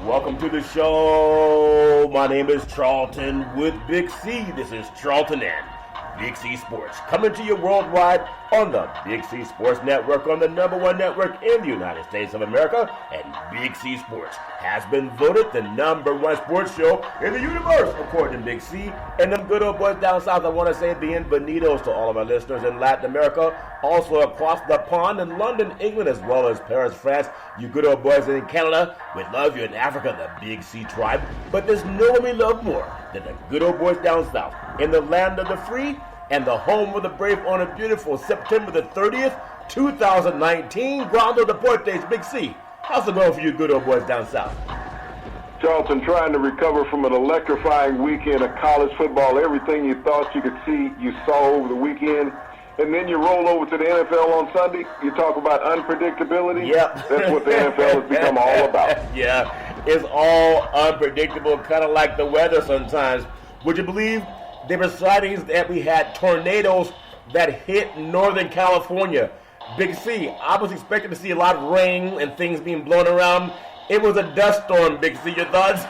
Welcome to the show. My name is Charlton with Big C. This is Charlton and Big C Sports, coming to you worldwide on the Big C Sports Network, on the #1 network in the United States of America. And Big C Sports has been voted the #1 sports show in the universe, according to Big C. And them good old boys down south, I want to say bienvenidos to all of our listeners in Latin America, also across the pond in London, England, as well as Paris, France. You good old boys in Canada, we love you. In Africa, the Big C tribe. But there's no one we love more than the good old boys down south in the land of the free and the home of the brave on a beautiful September the 30th, 2019. Grando Deportes, Big C. How's it going for you good old boys down south? Charlton, trying to recover from an electrifying weekend of college football. Everything you thought you could see, you saw over the weekend. And then you roll over to the NFL on Sunday, you talk about unpredictability. Yep. That's what the NFL has become all about. Yeah, it's all unpredictable, kind of like the weather sometimes. Would you believe there were sightings that we had tornadoes that hit Northern California? Big C, I was expecting to see a lot of rain and things being blown around. It was a dust storm, Big C. Your thoughts?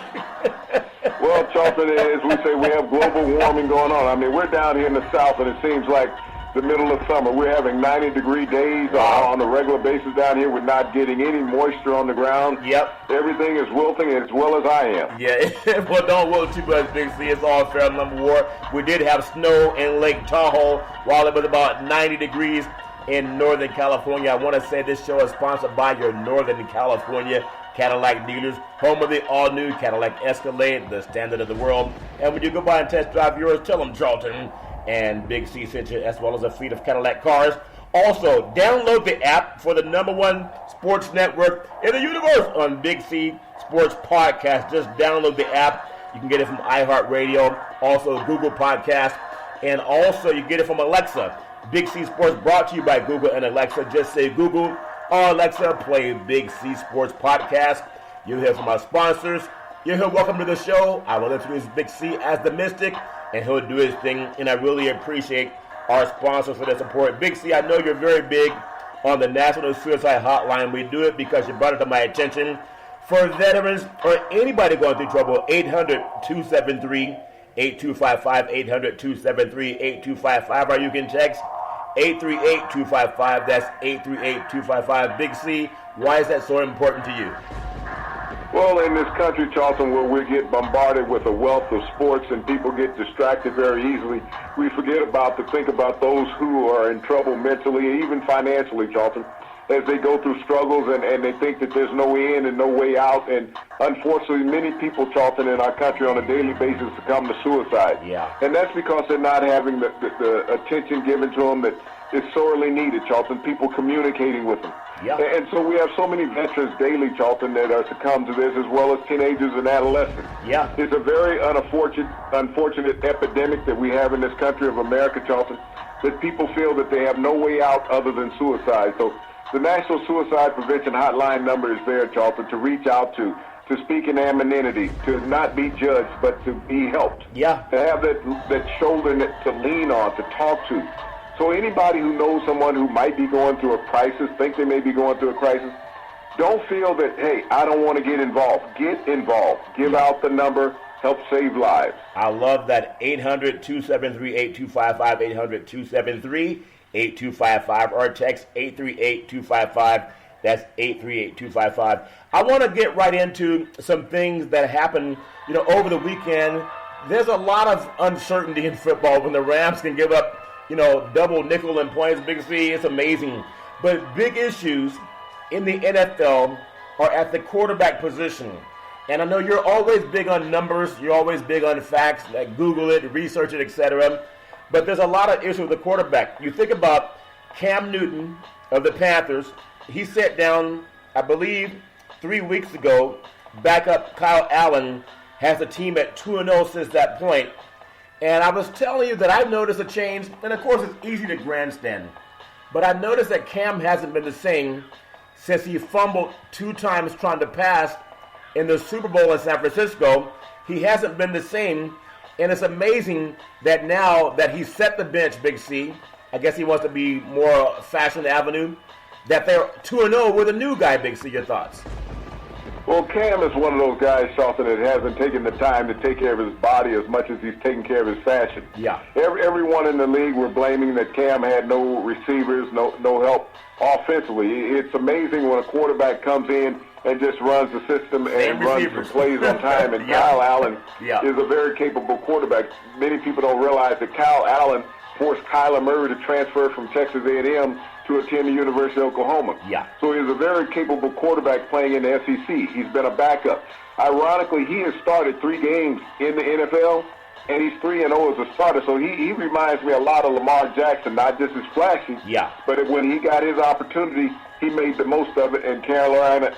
Well, Charlton, as we say, we have global warming going on. I mean, we're down here in the South, and it seems like the middle of summer. We're having 90-degree days on a regular basis down here. We're not getting any moisture on the ground. Yep. Everything is wilting as well as I am. Yeah, well, don't wilt too much, Big C. It's all fair number war. We did have snow in Lake Tahoe while it was about 90 degrees in Northern California. I want to say this show is sponsored by your Northern California Cadillac dealers, home of the all-new Cadillac Escalade, the standard of the world. And when you go by and test drive yours, tell them Charlton and Big C sent you, as well as a fleet of Cadillac cars. Also, download the app for the #1 sports network in the universe on Big C Sports Podcast. Just download the app. You can get it from iHeartRadio, also Google Podcast, and also you get it from Alexa. Big C Sports brought to you by Google and Alexa. Just say Google or Alexa, play Big C Sports Podcast. You'll hear from our sponsors. You'll hear welcome to the show. I will introduce Big C as the Mystic, and he'll do his thing, and I really appreciate our sponsors for their support. Big C, I know you're very big on the National Suicide Hotline. We do it because you brought it to my attention. For veterans or anybody going through trouble, 800-273-8255, 800-273-8255, or you can text 838-255. That's 838-255. Big C, why is that so important to you? Well, in this country, Charlton, where we get bombarded with a wealth of sports and people get distracted very easily, we forget to think about those who are in trouble mentally, even financially, Charlton, as they go through struggles and they think that there's no in and no way out. And unfortunately, many people, Charlton, in our country on a daily basis succumb to suicide. Yeah. And that's because they're not having the attention given to them that is sorely needed, Charlton, people communicating with them. Yeah. And so we have so many veterans daily, Charlton, that are succumb to this, as well as teenagers and adolescents. Yeah. It's a very unfortunate epidemic that we have in this country of America, Charlton, that people feel that they have no way out other than suicide. So the National Suicide Prevention Hotline number is there, Charlton, to reach out to speak in anonymity, to not be judged, but to be helped. Yeah. To have that shoulder to lean on, to talk to. So anybody who knows someone who might be going through a crisis, think they may be going through a crisis, don't feel that, hey, I don't want to get involved. Get involved. Give out the number. Help save lives. I love that. 800-273-8255, 800-273-8255, or text 838-255. That's 838-255. I want to get right into some things that happened, over the weekend. There's a lot of uncertainty in football when the Rams can give up double nickel and points. Big C, it's amazing. But big issues in the NFL are at the quarterback position. And I know you're always big on numbers. You're always big on facts, like Google it, research it, etc. But there's a lot of issues with the quarterback. You think about Cam Newton of the Panthers. He sat down, I believe, 3 weeks ago. Backup Kyle Allen has the team at 2-0 since that point. And I was telling you that I've noticed a change, and of course it's easy to grandstand, but I noticed that Cam hasn't been the same since he fumbled 2 times trying to pass in the Super Bowl in San Francisco. He hasn't been the same, and it's amazing that now that he's set the bench, Big C, I guess he wants to be more Fashion Avenue, that they're 2-0 with a new guy, Big C. Your thoughts? Well, Cam is one of those guys, Charlton, that hasn't taken the time to take care of his body as much as he's taking care of his fashion. Yeah. Everyone in the league were blaming that Cam had no receivers, no help offensively. It's amazing when a quarterback comes in and just runs the system and runs the plays on time. And Kyle Allen is a very capable quarterback. Many people don't realize that Kyle Allen forced Kyler Murray to transfer from Texas A&M to attend the University of Oklahoma. Yeah. So he's a very capable quarterback playing in the SEC. He's been a backup. Ironically, he has started 3 games in the NFL, and he's 3-0 as a starter. So he reminds me a lot of Lamar Jackson, not just as flashy, but when he got his opportunity, he made the most of it, and Carolina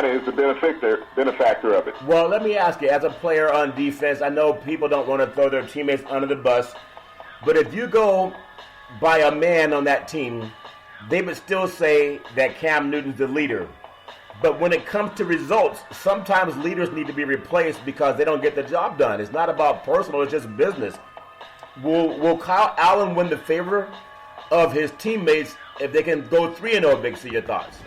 is the benefactor of it. Well, let me ask you, as a player on defense, I know people don't want to throw their teammates under the bus, but if you go by a man on that team, they would still say that Cam Newton's the leader. But when it comes to results, sometimes leaders need to be replaced because they don't get the job done. It's not about personal, it's just business. Will Kyle Allen win the favor of his teammates if they can go 3-0, Big C? Your thoughts?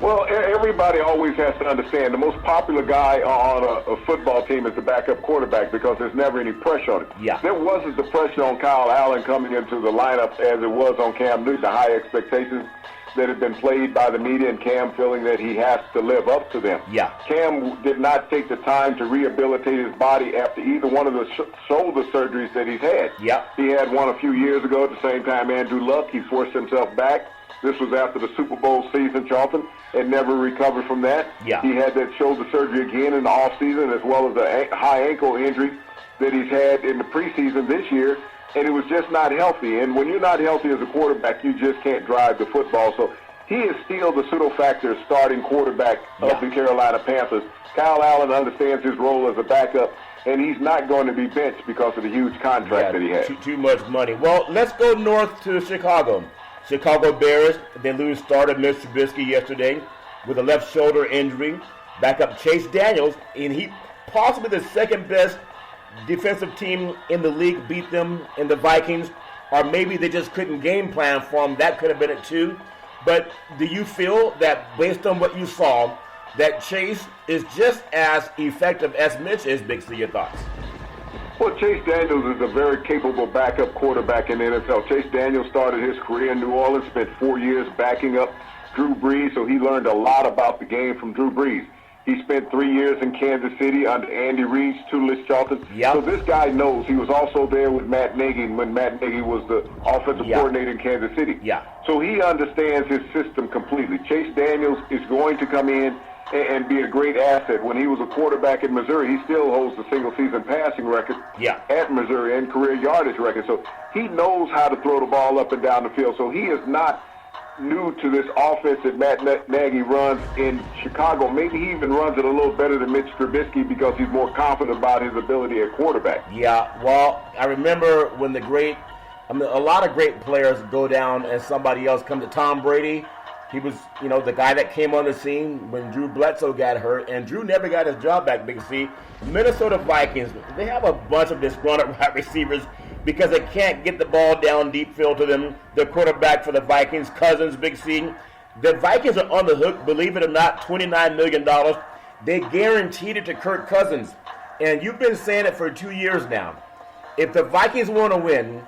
Well, everybody always has to understand the most popular guy on a football team is the backup quarterback because there's never any pressure on it. Yeah. There wasn't the pressure on Kyle Allen coming into the lineup as it was on Cam Newton, the high expectations that have been played by the media, and Cam feeling that he has to live up to them. Yeah. Cam did not take the time to rehabilitate his body after either one of the shoulder surgeries that he's had. Yeah. He had one a few years ago at the same time Andrew Luck. He forced himself back. This was after the Super Bowl season, Charlton, and never recovered from that. Yeah. He had that shoulder surgery again in the offseason, as well as a high ankle injury that he's had in the preseason this year, and it was just not healthy. And when you're not healthy as a quarterback, you just can't drive the football. So he is still the pseudo-factor starting quarterback of the Carolina Panthers. Kyle Allen understands his role as a backup, and he's not going to be benched because of the huge contract that he has. Too much money. Well, let's go north to Chicago. Chicago Bears, they lose starter Mitch Trubisky yesterday with a left shoulder injury. Backup Chase Daniels, and he possibly the second best defensive team in the league, beat them in the Vikings, or maybe they just couldn't game plan for them. That could have been it too. But do you feel that based on what you saw, that Chase is just as effective as Mitch is? Big C, your thoughts? Well, Chase Daniels is a very capable backup quarterback in the NFL. Chase Daniels started his career in New Orleans, spent 4 years backing up Drew Brees, so he learned a lot about the game from Drew Brees. He spent 3 years in Kansas City under Andy Reid's tutelage, Charlton. Yep. So this guy knows. He was also there with Matt Nagy when Matt Nagy was the offensive coordinator in Kansas City. Yeah. So he understands his system completely. Chase Daniels is going to come in and be a great asset. When he was a quarterback in Missouri, he still holds the single-season passing record at Missouri and career yardage record. So he knows how to throw the ball up and down the field. So he is not new to this offense that Matt Nagy runs in Chicago. Maybe he even runs it a little better than Mitch Trubisky because he's more confident about his ability at quarterback. Yeah, well, I remember when a lot of great players go down and somebody else comes to Tom Brady. He was, the guy that came on the scene when Drew Bledsoe got hurt, and Drew never got his job back, Big C. Minnesota Vikings, they have a bunch of disgruntled wide receivers because they can't get the ball down deep field to them. The quarterback for the Vikings, Cousins, Big C. The Vikings are on the hook, believe it or not, $29 million. They guaranteed it to Kirk Cousins. And you've been saying it for 2 years now. If the Vikings want to win,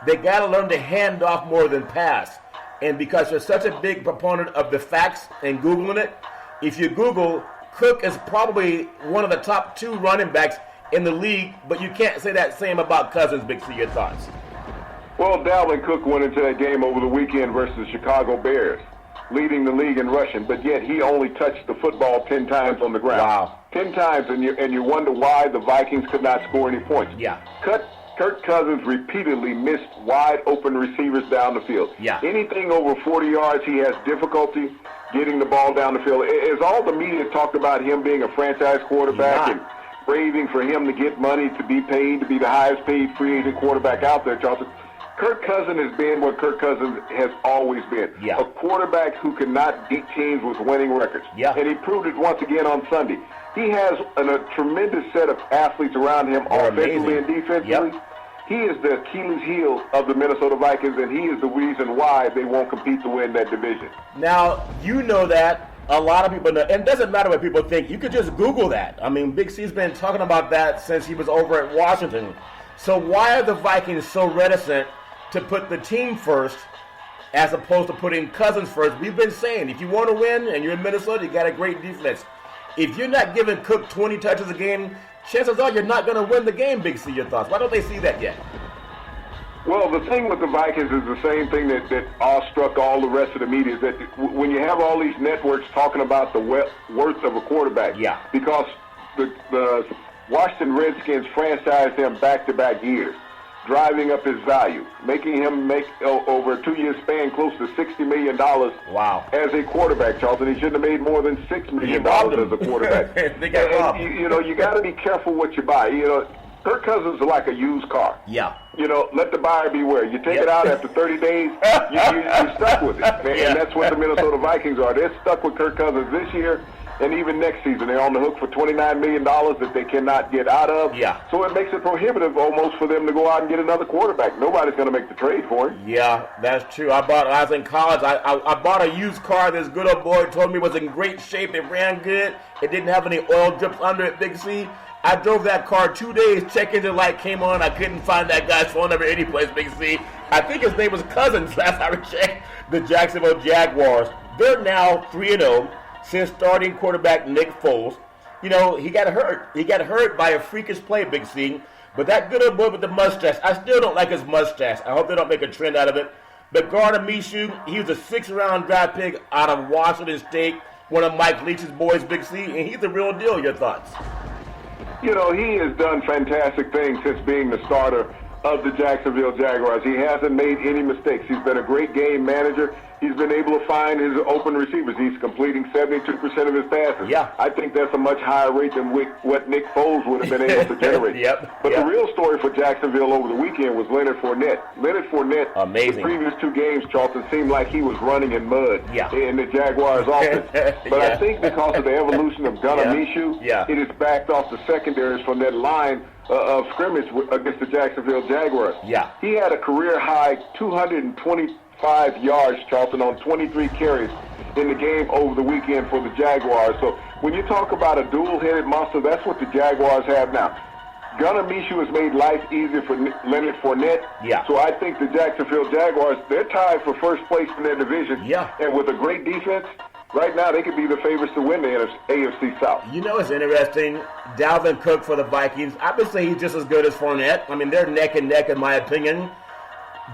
they got to learn to hand off more than pass. And because you're such a big proponent of the facts and Googling it, if you Google, Cook is probably one of the top 2 running backs in the league, but you can't say that same about Cousins. Big C, your thoughts? Well, Dalvin Cook went into that game over the weekend versus the Chicago Bears, leading the league in rushing, but yet he only touched the football 10 times on the ground. Wow. 10 times, and you wonder why the Vikings could not score any points. Yeah. Kirk Cousins repeatedly missed wide open receivers down the field. Yeah. Anything over 40 yards, he has difficulty getting the ball down the field. As all the media talked about him being a franchise quarterback and raving for him to get money, to be paid, to be the highest paid free agent quarterback out there, Charlton, Kirk Cousins has been what Kirk Cousins has always been. Yeah. A quarterback who cannot beat teams with winning records. Yeah. And he proved it once again on Sunday. He has a tremendous set of athletes around him, offensively and defensively. Yep. He is the Achilles heel of the Minnesota Vikings, and he is the reason why they won't compete to win that division. Now, you know that. A lot of people know, and it doesn't matter what people think. You could just Google that. I mean, Big C's been talking about that since he was over at Washington. So why are the Vikings so reticent to put the team first as opposed to putting Cousins first? We've been saying, if you want to win and you're in Minnesota, you got a great defense. If you're not giving Cook 20 touches a game, chances are you're not going to win the game, Big C. Your thoughts? Why don't they see that yet? Well, the thing with the Vikings is the same thing that awestruck all the rest of the media, is that when you have all these networks talking about the worth of a quarterback, because the Washington Redskins franchised him back-to-back years, driving up his value, making him make over a 2-year span close to $60 million as a quarterback, Charlton. He shouldn't have made more than $6 million as a quarterback. They got robbed. You got to be careful what you buy. Kirk Cousins is like a used car. Yeah. Let the buyer beware. You take it out after 30 days, you're stuck with it. And that's what the Minnesota Vikings are. They're stuck with Kirk Cousins this year and even next season. They're on the hook for $29 million that they cannot get out of. Yeah. So it makes it prohibitive almost for them to go out and get another quarterback. Nobody's going to make the trade for him. Yeah, that's true. I was in college. I bought a used car. This good old boy told me it was in great shape. It ran good. It didn't have any oil drips under it, Big C. I drove that car 2 days, check engine light came on. I couldn't find that guy's phone number anyplace, Big C. I think his name was Cousins last I checked. The Jacksonville Jaguars. They're now 3-0 since starting quarterback Nick Foles. He got hurt. He got hurt by a freakish play, Big C. But that good old boy with the mustache, I still don't like his mustache. I hope they don't make a trend out of it. But Gardner Minshew, he was a 6th-round draft pick out of Washington State, one of Mike Leach's boys, Big C, and he's the real deal. Your thoughts? He has done fantastic things since being the starter of the Jacksonville Jaguars. He hasn't made any mistakes. He's been a great game manager. He's been able to find his open receivers. He's completing 72% of his passes. Yeah. I think that's a much higher rate than what Nick Foles would have been able to generate. But the real story for Jacksonville over the weekend was Leonard Fournette. Leonard Fournette, amazing. The previous 2 games, Charlton, seemed like he was running in mud in the Jaguars' offense. But I think because of the evolution of Gardner Minshew, it has backed off the secondaries from that line of scrimmage against the Jacksonville Jaguars. He had a career-high 225 yards, Charlton, on 23 carries in the game over the weekend for the Jaguars. So when you talk about a dual-headed monster, that's what the Jaguars have now. Gardner Minshew has made life easier for Leonard Fournette. So I think the Jacksonville Jaguars, they're tied for first place in their division. And with a great defense, right now they could be the favorites to win the AFC South. It's interesting. Dalvin Cook for the Vikings. I would say he's just as good as Fournette. I mean, they're neck and neck in my opinion.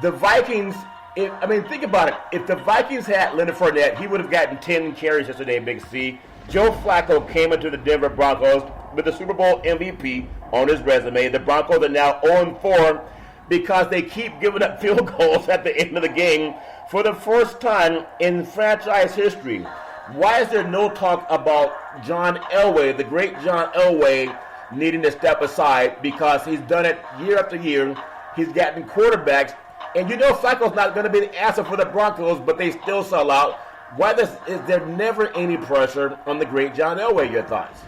The Vikings, think about it. If the Vikings had Leonard Fournette, he would have gotten 10 carries yesterday, Big C. Joe Flacco came into the Denver Broncos with the Super Bowl MVP on his resume. The Broncos are now 0-4 because they keep giving up field goals at the end of the game for the first time in franchise history. Why is there no talk about John Elway, the great John Elway, needing to step aside? Because he's done it year after year. He's gotten quarterbacks. And Flacco's not going to be the answer for the Broncos, but they still sell out. Why is there never any pressure on the great John Elway? Your thoughts?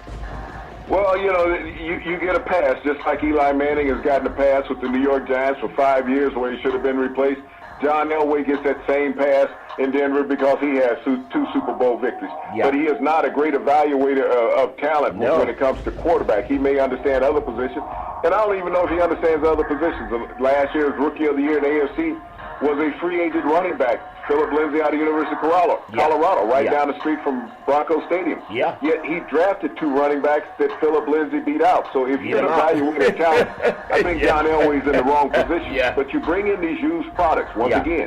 Well, you get a pass, just like Eli Manning has gotten a pass with the New York Giants for 5 years where he should have been replaced. John Elway gets that same pass in Denver because he has 2 Super Bowl victories. But he is not a great evaluator of talent when it comes to quarterback. He may understand other positions, and I don't even know if he understands other positions. Last year's Rookie of the Year in the AFC was a free agent running back, Philip Lindsay out of University of Colorado, right down the street from Bronco Stadium. Yet he drafted 2 running backs that Philip Lindsay beat out. So if you're evaluating talent, I think John Elway's in the wrong position. But you bring in these used products, once again,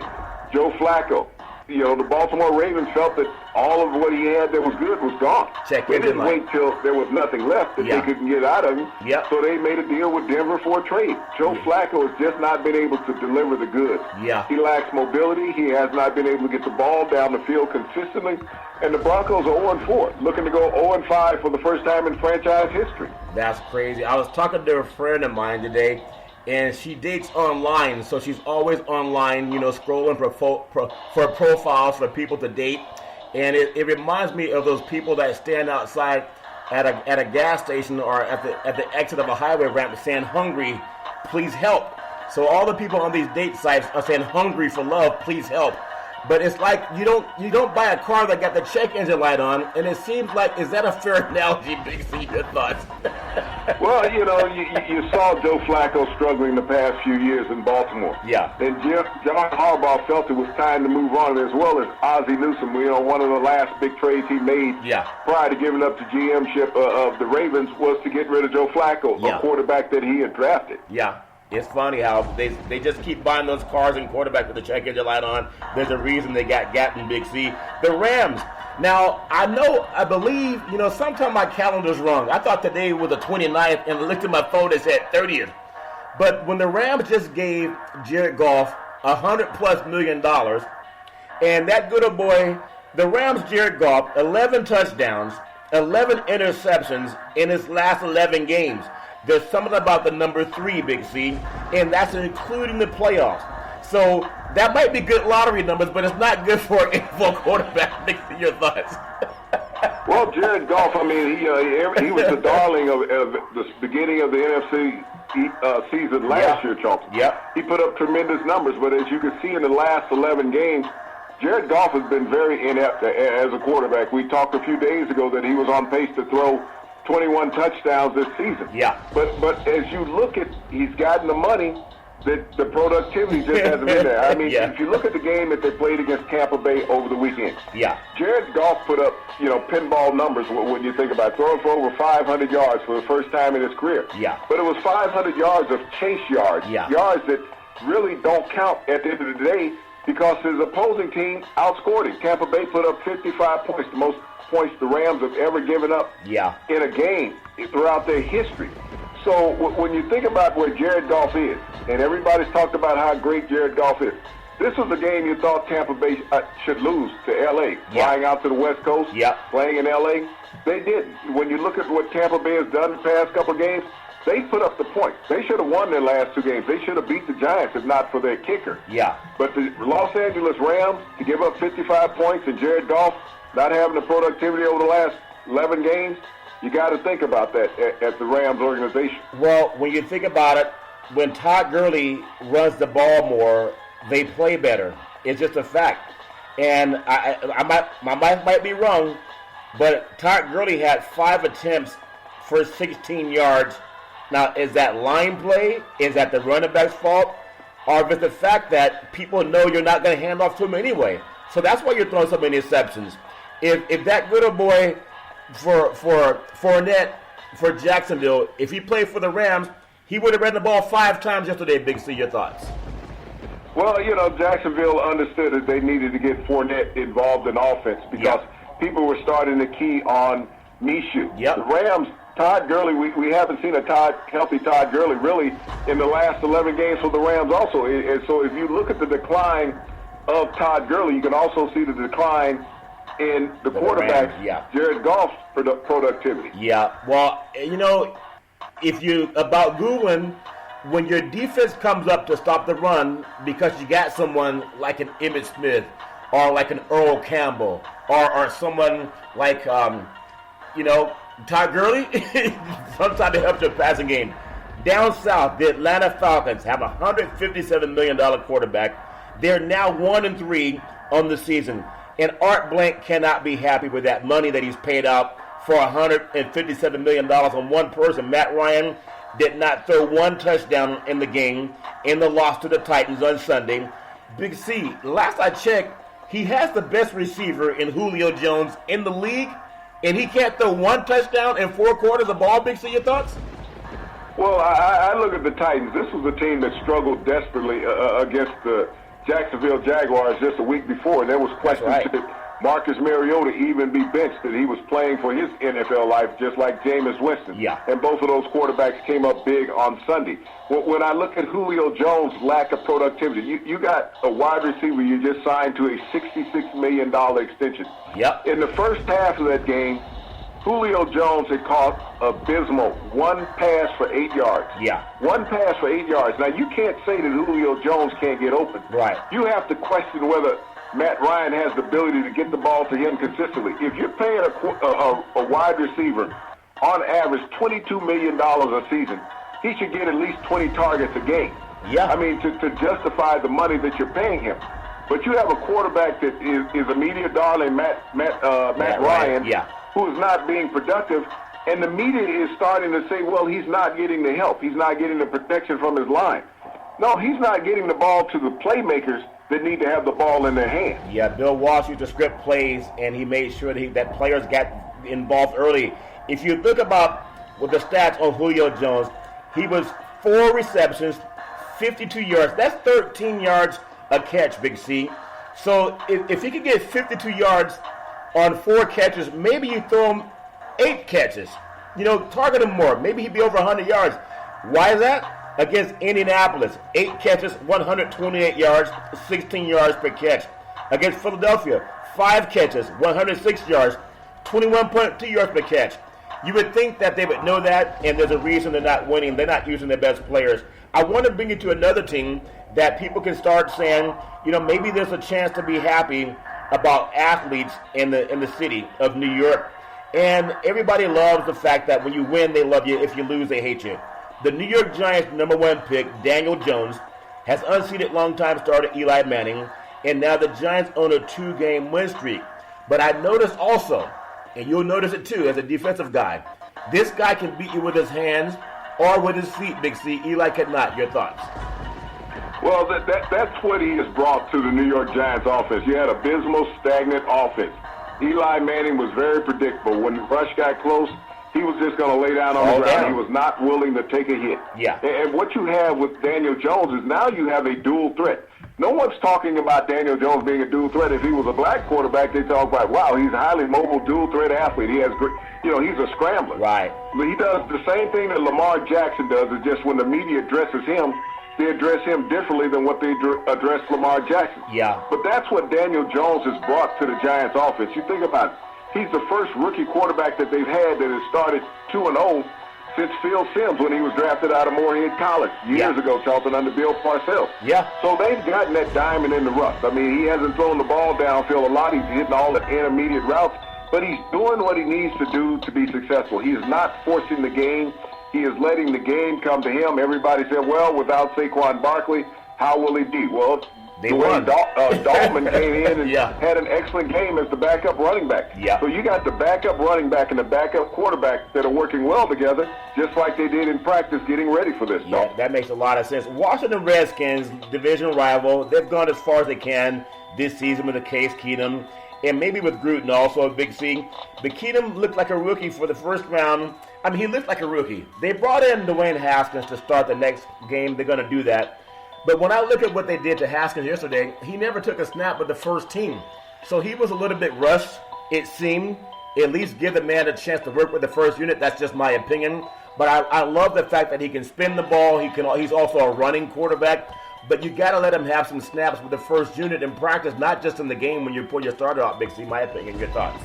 Joe Flacco. The Baltimore Ravens felt that all of what he had that was good was gone. They didn't wait till there was nothing left that they couldn't get out of him. So they made a deal with Denver for a trade. Joe Flacco has just not been able to deliver the goods. He lacks mobility. He has not been able to get the ball down the field consistently. And the Broncos are 0-4, looking to go 0-5 for the first time in franchise history. That's crazy. I was talking to a friend of mine today, and she dates online, so she's always online, scrolling for profiles for people to date. And it reminds me of those people that stand outside at a gas station or at the exit of a highway ramp saying, "Hungry, please help." So all the people on these date sites are saying, "Hungry for love, please help." But it's like you don't buy a car that got the check engine light on, and it seems like, is that a fair analogy, Big C? Your thoughts? Well, you saw Joe Flacco struggling the past few years in Baltimore. Yeah. And John Harbaugh felt it was time to move on, as well as Ozzie Newsome, one of the last big trades he made prior to giving up the GM-ship of the Ravens was to get rid of Joe Flacco, a quarterback that he had drafted. Yeah. It's funny how they just keep buying those cars and quarterback with the check engine light on. There's a reason they got Gatton, Big C. The Rams. Now, I believe, sometimes my calendar's wrong. I thought today was the 29th, and I looked at my phone, it said 30th. But when the Rams just gave Jared Goff $100+ million, and that good old boy, the Rams, Jared Goff, 11 touchdowns, 11 interceptions in his last 11 games. There's something about the number 3, Big C, and that's including the playoffs. So that might be good lottery numbers, but it's not good for an NFL quarterback. Big C, your thoughts? Well, Jared Goff, he was the darling of the beginning of the NFC season last year, Charlton. Yep. He put up tremendous numbers, but as you can see in the last 11 games, Jared Goff has been very inept as a quarterback. We talked a few days ago that he was on pace to throw 21 touchdowns this season. Yeah. But as you look at, he's gotten the money, that the productivity just hasn't been there. If you look at the game that they played against Tampa Bay over the weekend, Jared Goff put up, pinball numbers when you think about it, throwing for over 500 yards for the first time in his career. Yeah. But it was 500 yards of chase yards, yards that really don't count at the end of the day because his opposing team outscored him. Tampa Bay put up 55 points, the most points the Rams have ever given up in a game throughout their history. So when you think about where Jared Goff is, and everybody's talked about how great Jared Goff is, this was a game you thought Tampa Bay should lose to L.A., flying out to the West Coast, playing in L.A. They didn't. When you look at what Tampa Bay has done the past couple of games, they put up the points. They should have won their last 2 games. They should have beat the Giants if not for their kicker. Yeah. But the Los Angeles Rams, to give up 55 points and Jared Goff not having the productivity over the last 11 games, you got to think about that at the Rams organization. Well, when you think about it, when Todd Gurley runs the ball more, they play better. It's just a fact. And my math might be wrong, but Todd Gurley had 5 attempts for 16 yards. Now, is that line play? Is that the running back's fault? Or is it the fact that people know you're not going to hand off to him anyway? So that's why you're throwing so many interceptions. If that little boy for Fournette, for Jacksonville, if he played for the Rams, he would have ran the ball 5 times yesterday, Big C. Your thoughts? Well, Jacksonville understood that they needed to get Fournette involved in offense because people were starting to key on Minshew. Yep. The Rams, Todd Gurley, we haven't seen a healthy Todd Gurley really in the last 11 games for the Rams also. And so if you look at the decline of Todd Gurley, you can also see the decline in the quarterback, Jared Goff's productivity. Yeah, well, if you about Googling, when your defense comes up to stop the run because you got someone like an Emmitt Smith or like an Earl Campbell or someone like, Todd Gurley, sometimes it helps your passing game. Down south, the Atlanta Falcons have a $157 million quarterback. They're now 1-3 on the season. And Art Blank cannot be happy with that money that he's paid out for $157 million on one person. Matt Ryan did not throw 1 touchdown in the game in the loss to the Titans on Sunday. Big C, last I checked, he has the best receiver in Julio Jones in the league, and he can't throw 1 touchdown in 4 quarters of ball. Big C, your thoughts? Well, I look at the Titans. This was a team that struggled desperately against the Jacksonville Jaguars just a week before, and there was questions should Marcus Mariota even be benched, that he was playing for his NFL life just like Jameis Winston. Yeah. And both of those quarterbacks came up big on Sunday. When I look at Julio Jones' lack of productivity, you got a wide receiver you just signed to a $66 million extension. Yep. In the first half of that game, Julio Jones had caught abysmal 1 pass for 8 yards. Yeah. 1 pass for 8 yards. Now, you can't say that Julio Jones can't get open. Right. You have to question whether Matt Ryan has the ability to get the ball to him consistently. If you're paying a wide receiver, on average, $22 million a season, he should get at least 20 targets a game. Yeah. I mean, to justify the money that you're paying him. But you have a quarterback that is a media darling, Matt Ryan, who is not being productive. And the media is starting to say, well, he's not getting the help. He's not getting the protection from his line. No, he's not getting the ball to the playmakers that need to have the ball in their hands. Yeah, Bill Walsh used to script plays, and he made sure that players got involved early. If you think about with the stats on Julio Jones, he was 4 receptions, 52 yards. That's 13 yards a catch, Big C. So if he could get 52 yards on 4 catches, maybe you throw him 8 catches. Target him more. Maybe he'd be over 100 yards. Why is that? Against Indianapolis, 8 catches, 128 yards, 16 yards per catch. Against Philadelphia, 5 catches, 106 yards, 21.2 yards per catch. You would think that they would know that, and there's a reason they're not winning. They're not using their best players. I want to bring you to another team that people can start saying, maybe there's a chance to be happy about athletes in the city of New York. And everybody loves the fact that when you win, they love you. If you lose, they hate you. The New York Giants' #1 pick, Daniel Jones, has unseated longtime starter Eli Manning, and now the Giants own a 2-game win streak. But I noticed also, and you'll notice it too as a defensive guy, this guy can beat you with his hands or with his feet, Big C. Eli cannot. Your thoughts? Well, that's what he has brought to the New York Giants offense. You had abysmal, stagnant offense. Eli Manning was very predictable. When the rush got close, he was just going to lay down on the ground. He was not willing to take a hit. Yeah. And what you have with Daniel Jones is now you have a dual threat. No one's talking about Daniel Jones being a dual threat. If he was a black quarterback, they talk about, wow, he's a highly mobile dual threat athlete. He has, he's a scrambler. Right. But he does the same thing that Lamar Jackson does. Is just when the media addresses him, they address him differently than what they address Lamar Jackson. Yeah. But that's what Daniel Jones has brought to the Giants offense. You think about it. He's the first rookie quarterback that they've had that has started 2-0 since Phil Simms when he was drafted out of Morehead College years ago, Charlton, under Bill Parcells. Yeah. So they've gotten that diamond in the rough. I mean, he hasn't thrown the ball downfield a lot. He's hitting all the intermediate routes, but he's doing what he needs to do to be successful. He is not forcing the game. He is letting the game come to him. Everybody said, well, without Saquon Barkley, how will he be? Well, Dwayne Dahlman came in and had an excellent game as the backup running back. Yeah. So you got the backup running back and the backup quarterback that are working well together, just like they did in practice getting ready for this. Yeah, that makes a lot of sense. Washington Redskins, division rival, they've gone as far as they can this season with the Case Keenum, and maybe with Gruden also a Big C. But Keenum looked like a rookie for the first round. I mean, he looked like a rookie. They brought in Dwayne Haskins to start the next game. They're going to do that. But when I look at what they did to Haskins yesterday, he never took a snap with the first team. So he was a little bit rushed, it seemed. At least give the man a chance to work with the first unit. That's just my opinion. But I love the fact that he can spin the ball. He's also a running quarterback. But you got to let him have some snaps with the first unit in practice, not just in the game when you pull your starter out, Big C. My opinion. Your thoughts?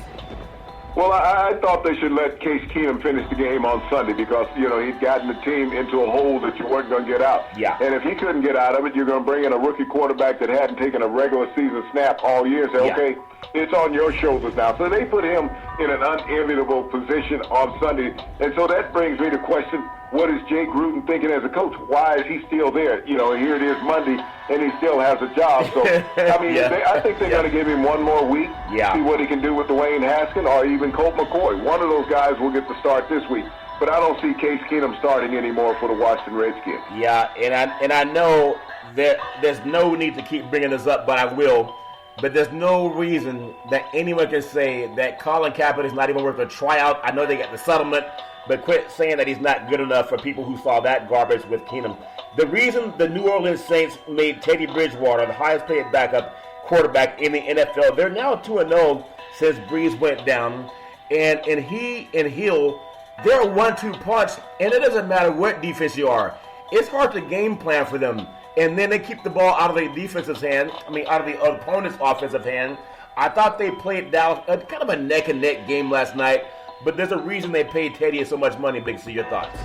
Well, I thought they should let Case Keenum finish the game on Sunday because, he'd gotten the team into a hole that you weren't going to get out. Yeah. And if he couldn't get out of it, you're going to bring in a rookie quarterback that hadn't taken a regular season snap all year and say, okay, it's on your shoulders now. So they put him in an unenviable position on Sunday. And so that brings me to question, what is Jay Gruden thinking as a coach? Why is he still there? Here it is Monday, and he still has a job. So, I mean, I think they're going to give him one more week, see what he can do with Dwayne Haskins or even Colt McCoy. One of those guys will get the start this week. But I don't see Case Keenum starting anymore for the Washington Redskins. Yeah, and I know that there's no need to keep bringing this up, but I will. But there's no reason that anyone can say that Colin Kaepernick is not even worth a tryout. I know they got the settlement, but quit saying that he's not good enough for people who saw that garbage with Keenum. The reason the New Orleans Saints made Teddy Bridgewater the highest paid backup quarterback in the NFL, they're now 2-0 since Breeze went down. And he and Hill, they're a 1-2 punch, and it doesn't matter what defense you are. It's hard to game plan for them. And then they keep the ball out of the defensive hand, out of the opponent's offensive hand. I thought they played Dallas, kind of a neck-and-neck game last night, but there's a reason they paid Teddy so much money, Big C. Your thoughts?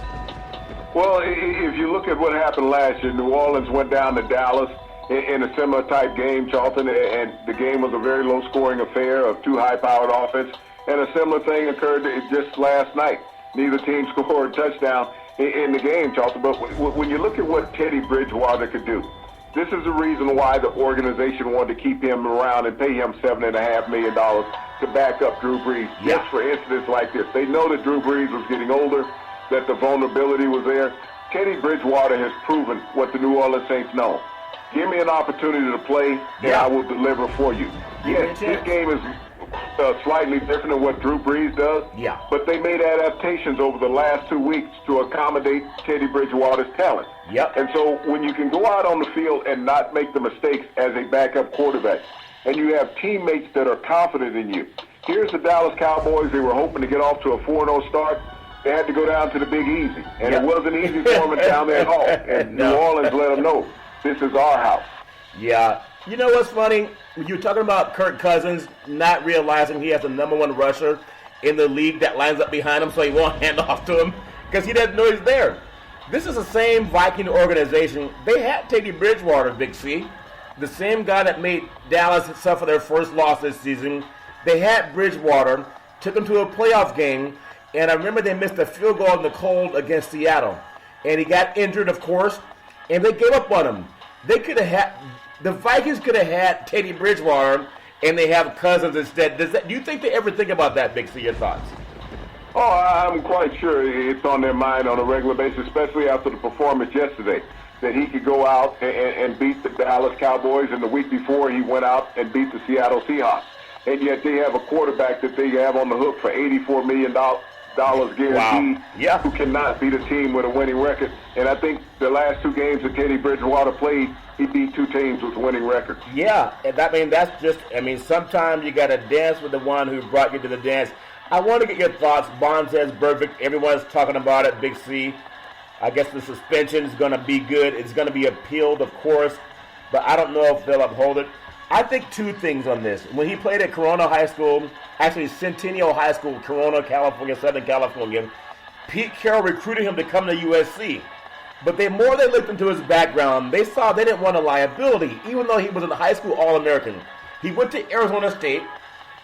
Well, if you look at what happened last year, New Orleans went down to Dallas in a similar type game, Charlton, and the game was a very low-scoring affair of two high-powered offense, and a similar thing occurred just last night. Neither team scored a touchdown in the game, Charlton, but when you look at what Teddy Bridgewater could do, This is the reason why the organization wanted to keep him around and pay him $7.5 million to back up Drew Brees, just for incidents like this. They know that Drew Brees was getting older, that the vulnerability was there. Teddy Bridgewater has proven what the New Orleans Saints know. Give me an opportunity to play, and I will deliver for you. Yes, this game is slightly different than what Drew Brees does, but they made adaptations over the last 2 weeks to accommodate Teddy Bridgewater's talent. And so when you can go out on the field and not make the mistakes as a backup quarterback, and you have teammates that are confident in you. Here's the Dallas Cowboys. They were hoping to get off to a 4-0 start. They had to go down to the Big Easy, and it wasn't easy for them down there at all. And New Orleans let them know, this is our house. Yeah. You know what's funny? You're talking about Kirk Cousins not realizing he has the number one rusher in the league that lines up behind him, so he won't hand off to him because he doesn't know he's there. This is the same Viking organization. They had Teddy Bridgewater, Big C, the same guy that made Dallas suffer their first loss this season. They had Bridgewater, took him to a playoff game, and I remember they missed a field goal in the cold against Seattle. And he got injured, of course, and they gave up on him. They could have had, the Vikings could have had Teddy Bridgewater, and they have Cousins instead. Do you think they ever think about that, Big C? Your thoughts? Oh, I'm quite sure it's on their mind on a regular basis, especially after the performance yesterday, that he could go out and beat the Dallas Cowboys, and the week before he went out and beat the Seattle Seahawks. And yet they have a quarterback that they have on the hook for $84 million guaranteed, who cannot beat a team with a winning record. And I think the last 2 games that Teddy Bridgewater played, he beat 2 teams with winning records. Yeah, that's just, sometimes you got to dance with the one who brought you to the dance. I want to get your thoughts. Vontaze Burfict, everyone's talking about it, Big C. I guess the suspension is going to be good. It's going to be appealed, of course, but I don't know if they'll uphold it. I think 2 things on this. When he played at Corona High School, actually Centennial High School, Corona, California, Southern California, Pete Carroll recruited him to come to USC. But they looked into his background. They saw they didn't want a liability, even though he was a high school All-American. He went to Arizona State,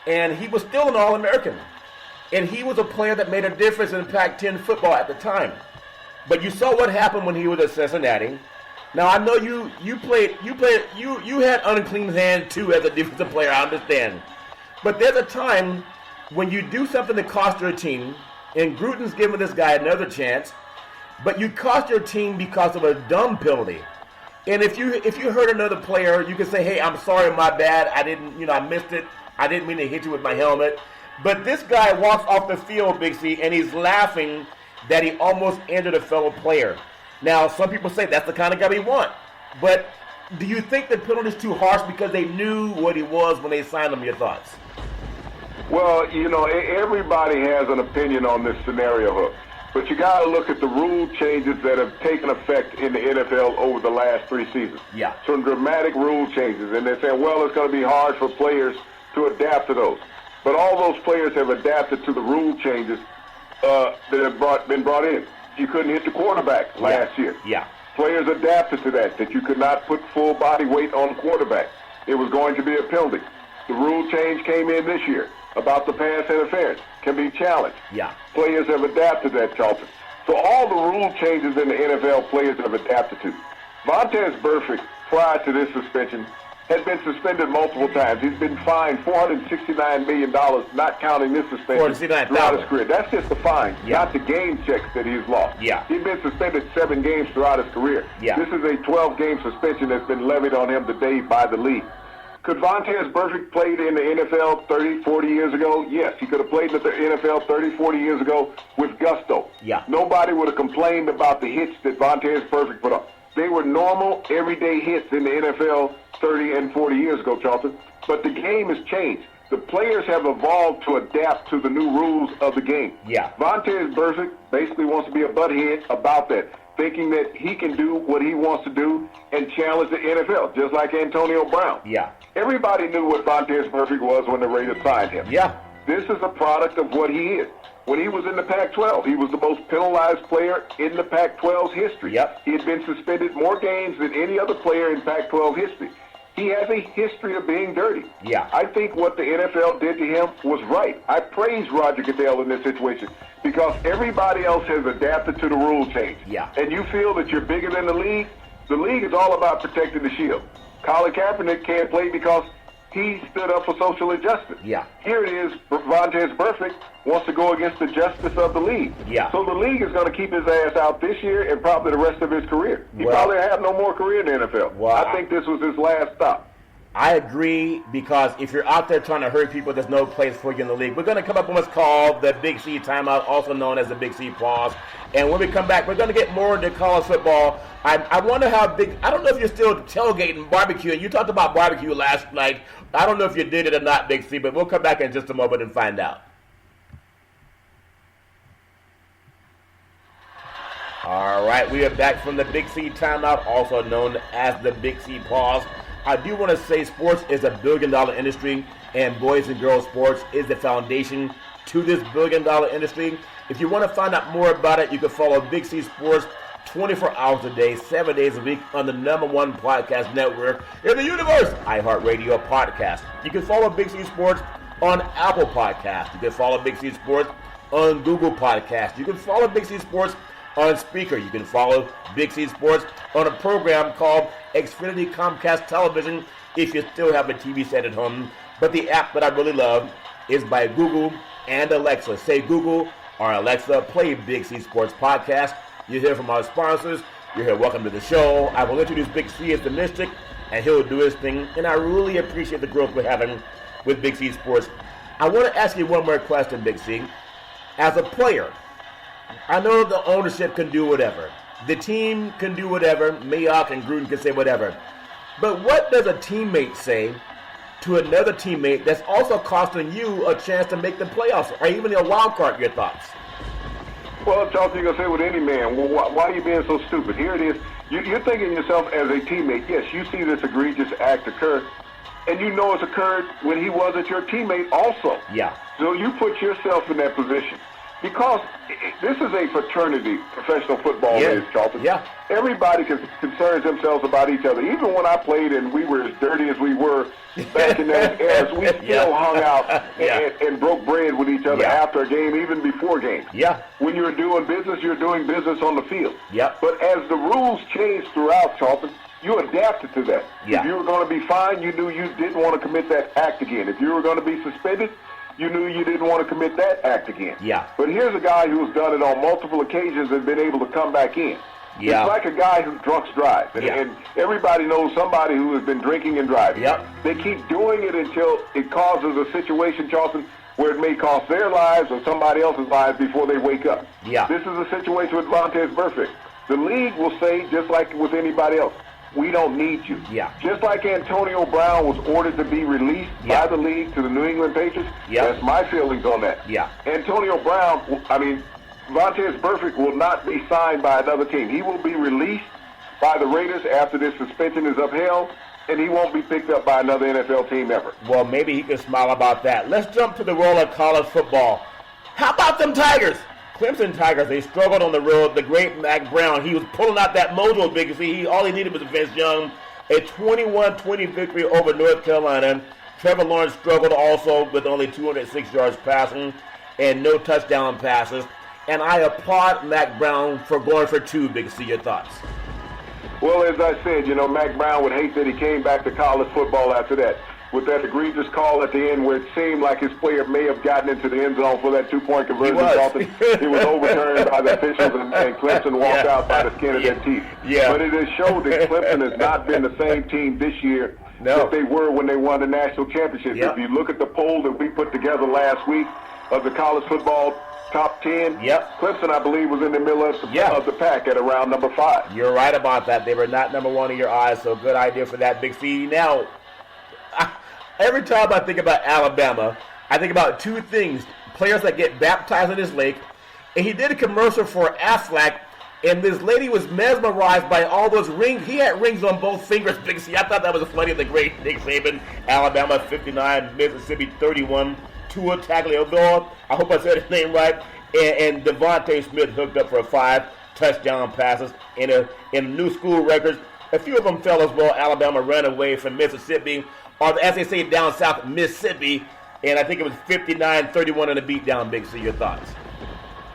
and he was still an All-American. And he was a player that made a difference in Pac-10 football at the time. But you saw what happened when he was at Cincinnati. Now I know you had unclean hands too as a defensive player, I understand. But there's a time when you do something that costs your team, and Gruden's giving this guy another chance, but you cost your team because of a dumb penalty. And if you hurt another player, you can say, hey, I'm sorry, my bad, I missed it, I didn't mean to hit you with my helmet. But this guy walks off the field, Big C, and he's laughing that he almost injured a fellow player. Now, some people say that's the kind of guy we want. But do you think the penalty is too harsh because they knew what he was when they signed him? Your thoughts? Well, everybody has an opinion on this scenario, Hook. But you got to look at the rule changes that have taken effect in the NFL over the last 3 seasons. Yeah. Some dramatic rule changes. And they're saying, well, it's going to be hard for players to adapt to those. But all those players have adapted to the rule changes that have been brought in. You couldn't hit the quarterback last year. Yeah. Players adapted to that you could not put full body weight on the quarterback. It was going to be a penalty. The rule change came in this year about the pass interference. Can be challenged. Yeah. Players have adapted to that, Charlton. So all the rule changes in the NFL, players have adapted to. Vontaze Burfict, prior to this suspension, has been suspended multiple times. He's been fined $469 million, not counting this suspension, throughout his career. That's just the fine, not the game checks that he's lost. Yeah. He's been suspended 7 games throughout his career. Yeah. This is a 12-game suspension that's been levied on him today by the league. Could Vontaze Burfict played in the NFL 30, 40 years ago? Yes, he could have played in the NFL 30, 40 years ago with gusto. Yeah. Nobody would have complained about the hits that Vontaze Burfict put up. They were normal, everyday hits in the NFL 30 and 40 years ago, Charlton. But the game has changed. The players have evolved to adapt to the new rules of the game. Yeah. Vontaze Burfict basically wants to be a butthead about that, thinking that he can do what he wants to do and challenge the NFL, just like Antonio Brown. Yeah. Everybody knew what Vontaze Burfict was when the Raiders signed him. Yeah. This is a product of what he is. When he was in the Pac-12, he was the most penalized player in the Pac-12's history. Yep. He had been suspended more games than any other player in Pac-12 history. He has a history of being dirty. Yeah. I think what the NFL did to him was right. I praise Roger Goodell in this situation because everybody else has adapted to the rule change. Yeah. And you feel that you're bigger than the league, The league is all about protecting the shield. Colin Kaepernick can't play because he stood up for social injustice. Yeah. Here it is, Vontaze Burfict wants to go against the justice of the league. Yeah. So the league is going to keep his ass out this year and probably the rest of his career. He probably have no more career in the NFL. Well, I think this was his last stop. I agree, because if you're out there trying to hurt people, there's no place for you in the league. We're going to come up on what's called the Big C timeout, also known as the Big C pause. And when we come back, we're going to get more into college football. I wonder how big, I don't know if you're still tailgating, barbecuing. You talked about barbecue last night. I don't know if you did it or not, Big C, but we'll come back in just a moment and find out. All right, we are back from the Big C timeout, also known as the Big C pause. I do want to say sports is a billion-dollar industry, and boys and girls sports is the foundation to this billion-dollar industry. If you want to find out more about it, you can follow Big C Sports 24 hours a day, 7 days a week on the #1 podcast network in the universe, iHeartRadio Podcast. You can follow Big C Sports on Apple Podcasts. You can follow Big C Sports on Google Podcasts. You can follow Big C Sports on Speaker. You can follow Big C Sports on a program called Xfinity Comcast Television if you still have a TV set at home. But the app that I really love is by Google and Alexa. Say Google or Alexa, play Big C Sports Podcast. You hear from our sponsors. You hear welcome to the show. I will introduce Big C as the Mystic, and he'll do his thing. And I really appreciate the growth we're having with Big C Sports. I want to ask you one more question, Big C. As a player, I know the ownership can do whatever. The team can do whatever. Mayock and Gruden can say whatever. But what does a teammate say to another teammate that's also costing you a chance to make the playoffs or even a wild card? Your thoughts? Well, Chelsea, you're going to say with any man, well, why are you being so stupid? Here it is. You're thinking to yourself as a teammate, yes, you see this egregious act occur, and you know it's occurred when he wasn't your teammate also. Yeah. So you put yourself in that position. Because this is a fraternity, professional football is, Charlton. Yeah. Everybody concerns themselves about each other. Even when I played and we were as dirty as we were back in those eras, we still hung out and broke bread with each other after a game, even before games. Yeah. When you're doing business, you're doing business on the field. Yeah. But as the rules changed throughout, Charlton, you adapted to that. Yeah. If you were going to be fined, you knew you didn't want to commit that act again. If you were going to be suspended, you knew you didn't want to commit that act again. Yeah. But here's a guy who's done it on multiple occasions and been able to come back in. Yeah. It's like a guy who drunks drives. And everybody knows somebody who has been drinking and driving. Yep. They keep doing it until it causes a situation, Charlton, where it may cost their lives or somebody else's lives before they wake up. Yeah. This is a situation with Vontaze Burfict. The league will say, just like with anybody else, we don't need you. Yeah. Just like Antonio Brown was ordered to be released by the league to the New England Patriots, that's my feelings on that. Yeah. Antonio Brown, Vontaze Burfict will not be signed by another team. He will be released by the Raiders after this suspension is upheld, and he won't be picked up by another NFL team ever. Well, maybe he can smile about that. Let's jump to the world of college football. How about them Tigers? Clemson Tigers, they struggled on the road. The great Mack Brown, he was pulling out that mojo, Big C. All he needed was Vince Young. A 21-20 victory over North Carolina. Trevor Lawrence struggled also with only 206 yards passing and no touchdown passes. And I applaud Mack Brown for going for 2, Big C. Your thoughts? Well, as I said, Mack Brown would hate that he came back to college football after that. With that egregious call at the end where it seemed like his player may have gotten into the end zone for that 2-point conversion. It was overturned by the officials, and Clemson walked out by the skin of their teeth. Yeah. But it has showed that Clemson has not been the same team this year that they were when they won the national championship. Yep. If you look at the poll that we put together last week of the college football top 10, Clemson, I believe, was in the middle of the pack at around number 5. You're right about that. They were not number 1 in your eyes, so good idea for that, Big C. Now, every time I think about Alabama, I think about 2 things. Players that get baptized in this lake. And he did a commercial for Aflac, and this lady was mesmerized by all those rings. He had rings on both fingers, Big C. I thought that was funny of the great Nick Saban. Alabama 59, Mississippi 31. Tua Tagovailoa, I hope I said his name right. And Devontae Smith hooked up for 5 touchdown passes in new school records. A few of them fell as well. Alabama ran away from Mississippi, or as they say down south, Mississippi, and I think it was 59-31 in a beatdown, Big C. Your thoughts?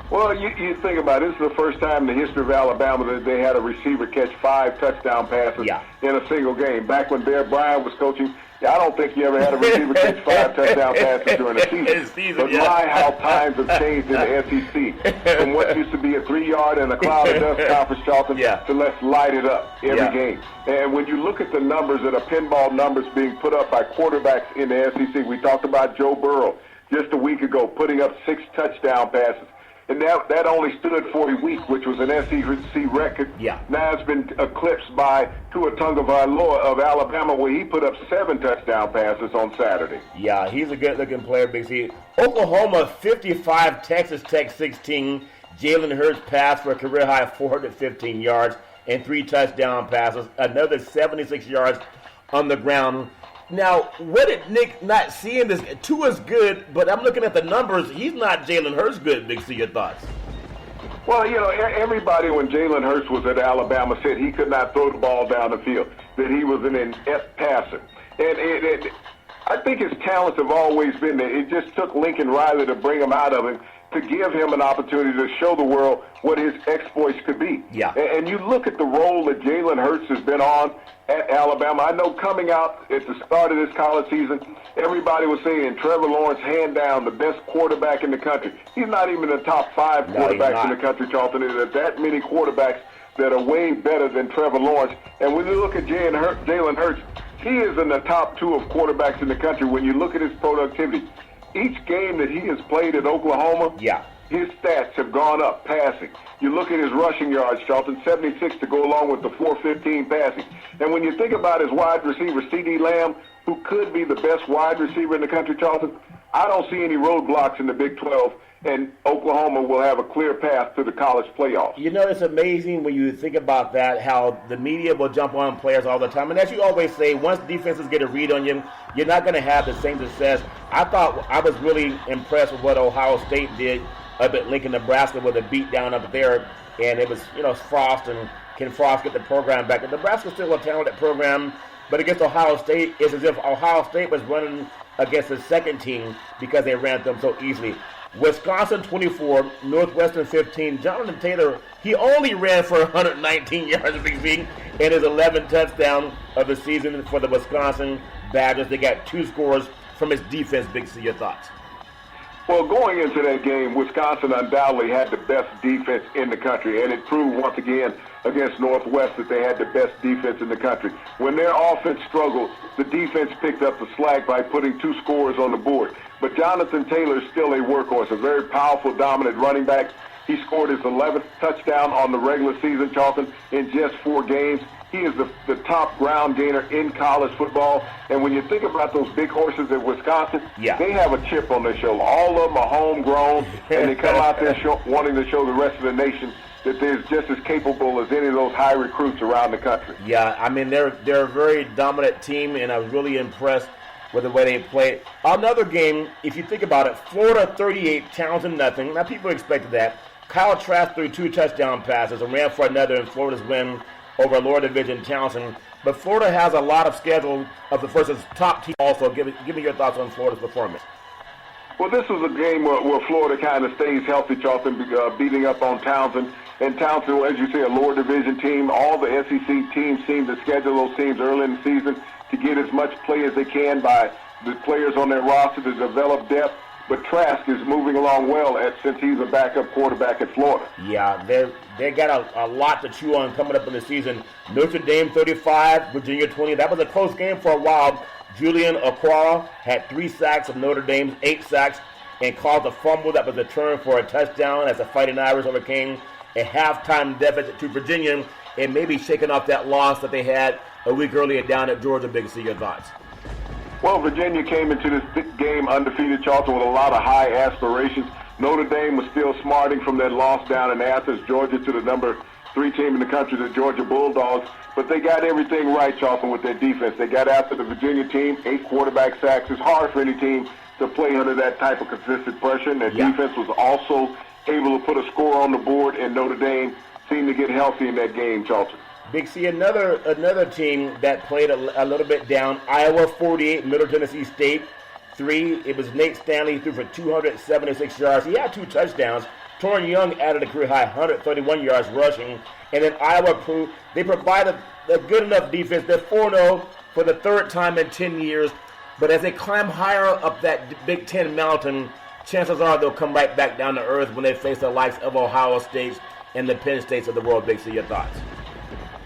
Well, you think about it. This is the first time in the history of Alabama that they had a receiver catch 5 touchdown passes in a single game. Back when Bear Bryant was coaching, I don't think you ever had a receiver catch 5 touchdown passes during a season. But my, how times have changed in the SEC. From what used to be a 3-yard and a cloud of dust conference, Charlton, to let's light it up every game. And when you look at the numbers that are pinball numbers being put up by quarterbacks in the SEC, we talked about Joe Burrow just a week ago putting up 6 touchdown passes. And that only stood for a week, which was an SEC record. Now it's been eclipsed by Tua Tagovailoa of Alabama, where he put up 7 touchdown passes on Saturday. Yeah, he's a good-looking player, Big C. Oklahoma, 55, Texas Tech, 16. Jalen Hurts passed for a career-high of 415 yards and 3 touchdown passes, another 76 yards on the ground. Now, what did Nick not see in this? Tua's good, but I'm looking at the numbers. He's not Jalen Hurts good, Big C. Your thoughts? Well, everybody when Jalen Hurts was at Alabama said he could not throw the ball down the field, that he was an inept passer. And I think his talents have always been there. It just took Lincoln Riley to bring him out of him, to give him an opportunity to show the world what his exploits could be. And you look at the role that Jalen Hurts has been on at Alabama. I know coming out at the start of this college season, everybody was saying Trevor Lawrence, hand down, the best quarterback in the country. He's not even in the top 5 quarterbacks in the country, Charlton. There's that many quarterbacks that are way better than Trevor Lawrence. And when you look at Jalen Hurts, he is in the top 2 of quarterbacks in the country when you look at his productivity. Each game that he has played at Oklahoma, his stats have gone up passing. You look at his rushing yards, Charlton, 76 to go along with the 415 passing. And when you think about his wide receiver, CeeDee Lamb, who could be the best wide receiver in the country, Charlton, I don't see any roadblocks in the Big 12, and Oklahoma will have a clear path to the college playoffs. You know, it's amazing when you think about that, how the media will jump on players all the time. And as you always say, once defenses get a read on you, you're not going to have the same success. I thought I was really impressed with what Ohio State did up at Lincoln, Nebraska, with a beat down up there. And it was, Frost, and can Frost get the program back? And Nebraska's still a talented program, but against Ohio State, it's as if Ohio State was running against the second team because they ran them so easily. Wisconsin 24, Northwestern 15. Jonathan Taylor, he only ran for 119 yards in his 11th touchdown of the season for the Wisconsin Badgers. They got 2 scores from his defense. Big C, your thoughts? Well, going into that game, Wisconsin undoubtedly had the best defense in the country, and it proved once again against Northwest that they had the best defense in the country. When their offense struggled, the defense picked up the slack by putting 2 scores on the board. But Jonathan Taylor is still a workhorse, a very powerful, dominant running back. He scored his 11th touchdown on the regular season, Charlton, in just 4 games. He is the top ground gainer in college football. And when you think about those big horses at Wisconsin, they have a chip on their shoulder. All of them are homegrown, and they come out there wanting to show the rest of the nation that they're just as capable as any of those high recruits around the country. Yeah, I mean, they're a very dominant team, and I was really impressed with the way they played. Another game, if you think about it, Florida 38, Townsend nothing. Now, people expected that. Kyle Trask threw 2 touchdown passes and ran for another in Florida's win over lower division Townsend. But Florida has a lot of schedule of the versus top team also. Give me your thoughts on Florida's performance. Well, this was a game where Florida kind of stays healthy, Charlton, beating up on Townsend. And Townsend, as you say, a lower division team. All the SEC teams seem to schedule those teams early in the season to get as much play as they can by the players on their roster to develop depth. But Trask is moving along well since he's a backup quarterback at Florida. Yeah, they got a lot to chew on coming up in the season. Notre Dame 35, Virginia 20. That was a close game for a while. Julian Okwara had 3 sacks of Notre Dame's 8 sacks and caused a fumble that was returned for a touchdown as the Fighting Irish overcame a halftime deficit to Virginia and maybe shaking off that loss that they had a week earlier down at Georgia. Big C, your thoughts? Well, Virginia came into this game undefeated, Charlton, with a lot of high aspirations. Notre Dame was still smarting from that loss down in Athens, Georgia, to the number 3 team in the country, the Georgia Bulldogs. But they got everything right, Charlton, with their defense. They got after the Virginia team, 8 quarterback sacks. It's hard for any team to play under that type of consistent pressure. And their defense was also able to put a score on the board, and Notre Dame seemed to get healthy in that game, Charlton. Big C, another team that played a little bit down. Iowa 48, Middle Tennessee State 3. It was Nate Stanley, threw for 276 yards. He had 2 touchdowns, Torrin Young added a career-high 131 yards rushing. And then Iowa proved they provide a good enough defense. They're 4-0 for the third time in 10 years. But as they climb higher up that Big Ten mountain, chances are they'll come right back down to earth when they face the likes of Ohio State and the Penn States of the world. Big C, your thoughts?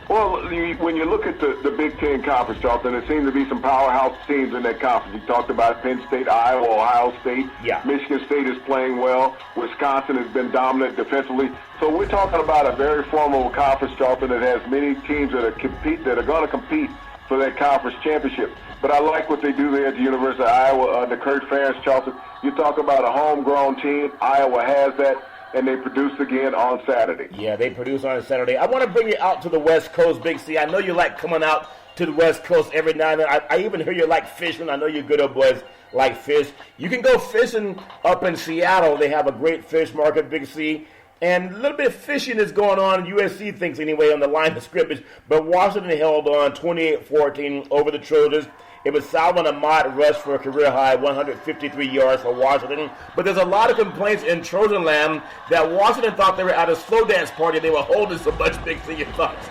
Well, when you look at the Big Ten Conference, Charlton, there seem to be some powerhouse teams in that conference. You talked about Penn State, Iowa, Ohio State. Yeah. Michigan State is playing well. Wisconsin has been dominant defensively. So we're talking about a very formidable conference, Charlton, that has many teams that are going to compete for that conference championship. But I like what they do there at the University of Iowa under Kurt Ferentz, Charlton. You talk about a homegrown team. Iowa has that. And they produce again on Saturday. Yeah, they produce on Saturday. I want to bring you out to the West Coast, Big C. I know you like coming out to the West Coast every now and then. I even hear you like fishing. I know you good old boys like fish. You can go fishing up in Seattle. They have a great fish market, Big C. And a little bit of fishing is going on, USC thinks anyway, on the line of scrimmage. But Washington held on 28-14 over the Trojans. It was Salvon Ahmad rushed for a career-high 153 yards for Washington. But there's a lot of complaints in Trojan land that Washington thought they were at a slow dance party. They were holding so much. Big C, your thoughts?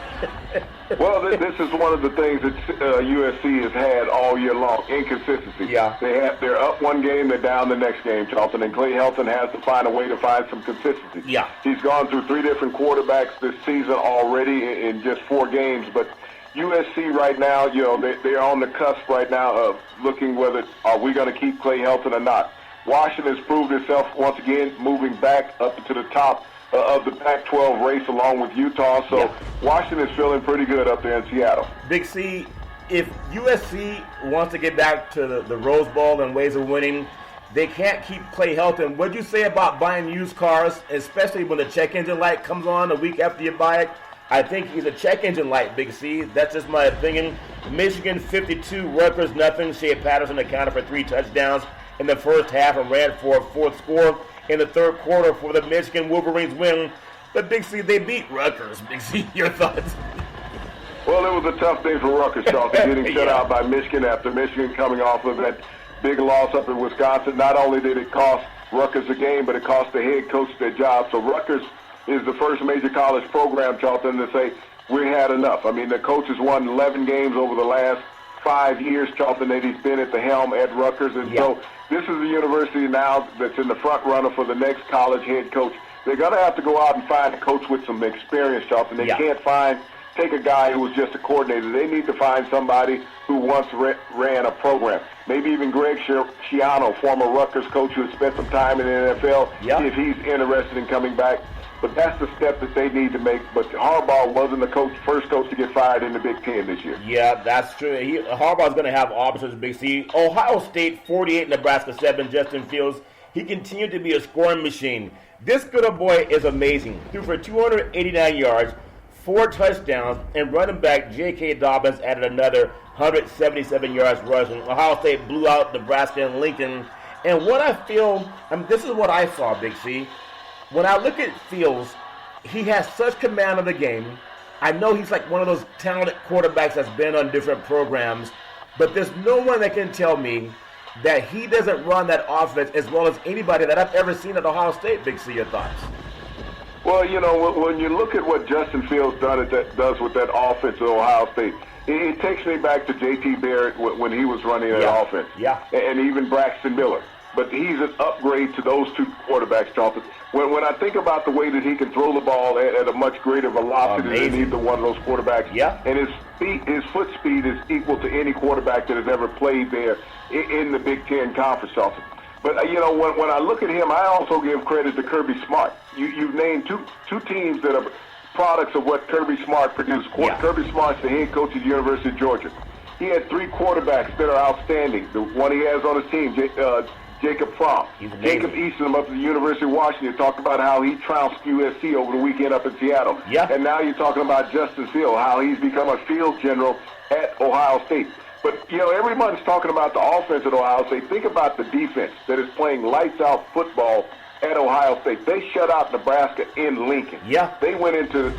Well, this is one of the things that USC has had all year long, inconsistency. Yeah. They're up one game, they're down the next game, Charlton, and Clay Helton has to find a way to find some consistency. Yeah. He's gone through 3 different quarterbacks this season already in just 4 games, but USC right now, they're on the cusp right now of looking whether are we going to keep Clay Helton or not. Washington has proved itself once again, moving back up to the top of the Pac-12 race along with Utah. So yeah. Washington is feeling pretty good up there in Seattle. Big C, if USC wants to get back to the Rose Bowl and ways of winning, they can't keep Clay Helton. What'd you say about buying used cars, especially when the check engine light comes on a week after you buy it? I think he's a check engine light, Big C. That's just my opinion. Michigan 52, Rutgers nothing. Shea Patterson accounted for 3 touchdowns in the first half and ran for a 4th score in the third quarter for the Michigan Wolverines win. But Big C, they beat Rutgers. Big C, your thoughts? Well, it was a tough day for Rutgers, Charlton, getting shut Yeah. out by Michigan after Michigan coming off of that big loss up in Wisconsin. Not only did it cost Rutgers the game, but it cost the head coach their job. So Rutgers is the first major college program, Charlton, to say we had enough. I mean, the coach has won 11 games over the last 5 years, Charlton, that he's been at the helm at Rutgers. And Yeah. so this is a university now that's in the front runner for the next college head coach. They're going to have to go out and find a coach with some experience, Charlton. They Yeah. can't take a guy who was just a coordinator. They need to find somebody who once ran a program. Maybe even Greg Schiano, former Rutgers coach who has spent some time in the NFL, Yeah. if he's interested in coming back. But that's the step that they need to make. But Harbaugh wasn't the first coach to get fired in the Big Ten this year. Yeah, that's true. Harbaugh's going to have options, Big C. Ohio State 48, Nebraska 7. Justin Fields, he continued to be a scoring machine. This good old boy is amazing. Threw for 289 yards, 4 touchdowns, and running back J.K. Dobbins added another 177 yards rushing. Ohio State blew out Nebraska and Lincoln. And what I feel, this is what I saw, Big C. When I look at Fields, he has such command of the game. I know he's like one of those talented quarterbacks that's been on different programs, but there's no one that can tell me that he doesn't run that offense as well as anybody that I've ever seen at Ohio State. Big C, your thoughts? Well, when you look at what Justin Fields does with that offense at Ohio State, it takes me back to J.T. Barrett when he was running that offense. Yeah. And even Braxton Miller. But he's an upgrade to those 2 quarterbacks, Charlton. When I think about the way that he can throw the ball at a much greater velocity than either one of those quarterbacks, yeah. And his foot speed is equal to any quarterback that has ever played there in the Big Ten Conference, Charlton. But, when I look at him, I also give credit to Kirby Smart. You've named two teams that are products of what Kirby Smart produced. Yeah. Kirby Smart's the head coach at the University of Georgia. He had 3 quarterbacks that are outstanding. The one he has on his team, Jacob Fromm. Jacob Easton up at the University of Washington talked about how he trounced USC over the weekend up in Seattle. Yeah. And now you're talking about Justin Fields, how he's become a field general at Ohio State. But, everyone's talking about the offense at Ohio State. Think about the defense that is playing lights-out football at Ohio State. They shut out Nebraska in Lincoln. Yeah. They went into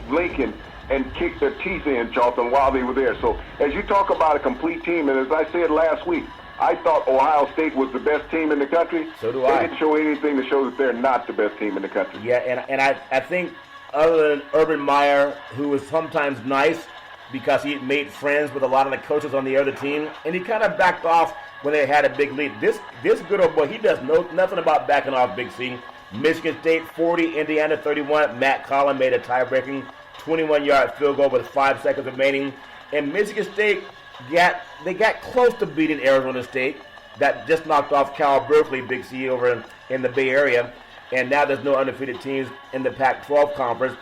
Lincoln and kicked their teeth in, Charlton, while they were there. So as you talk about a complete team, and as I said last week, I thought Ohio State was the best team in the country. So do they I. They didn't show anything to show that they're not the best team in the country. Yeah, and I think other than Urban Meyer, who was sometimes nice because he made friends with a lot of the coaches on the other team, and he kind of backed off when they had a big lead. This good old boy, he does nothing about backing off, Big C. Michigan State 40, Indiana 31. Matt Collin made a tie-breaking 21-yard field goal with 5 seconds remaining. And Michigan State got close to beating Arizona State. That just knocked off Cal Berkeley, Big C, over in the Bay Area. And now there's no undefeated teams in the Pac-12 conference.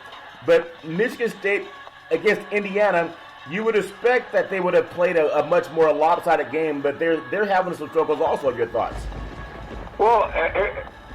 But Michigan State against Indiana, you would expect that they would have played a much more lopsided game, but they're having some struggles also. Your thoughts? Well,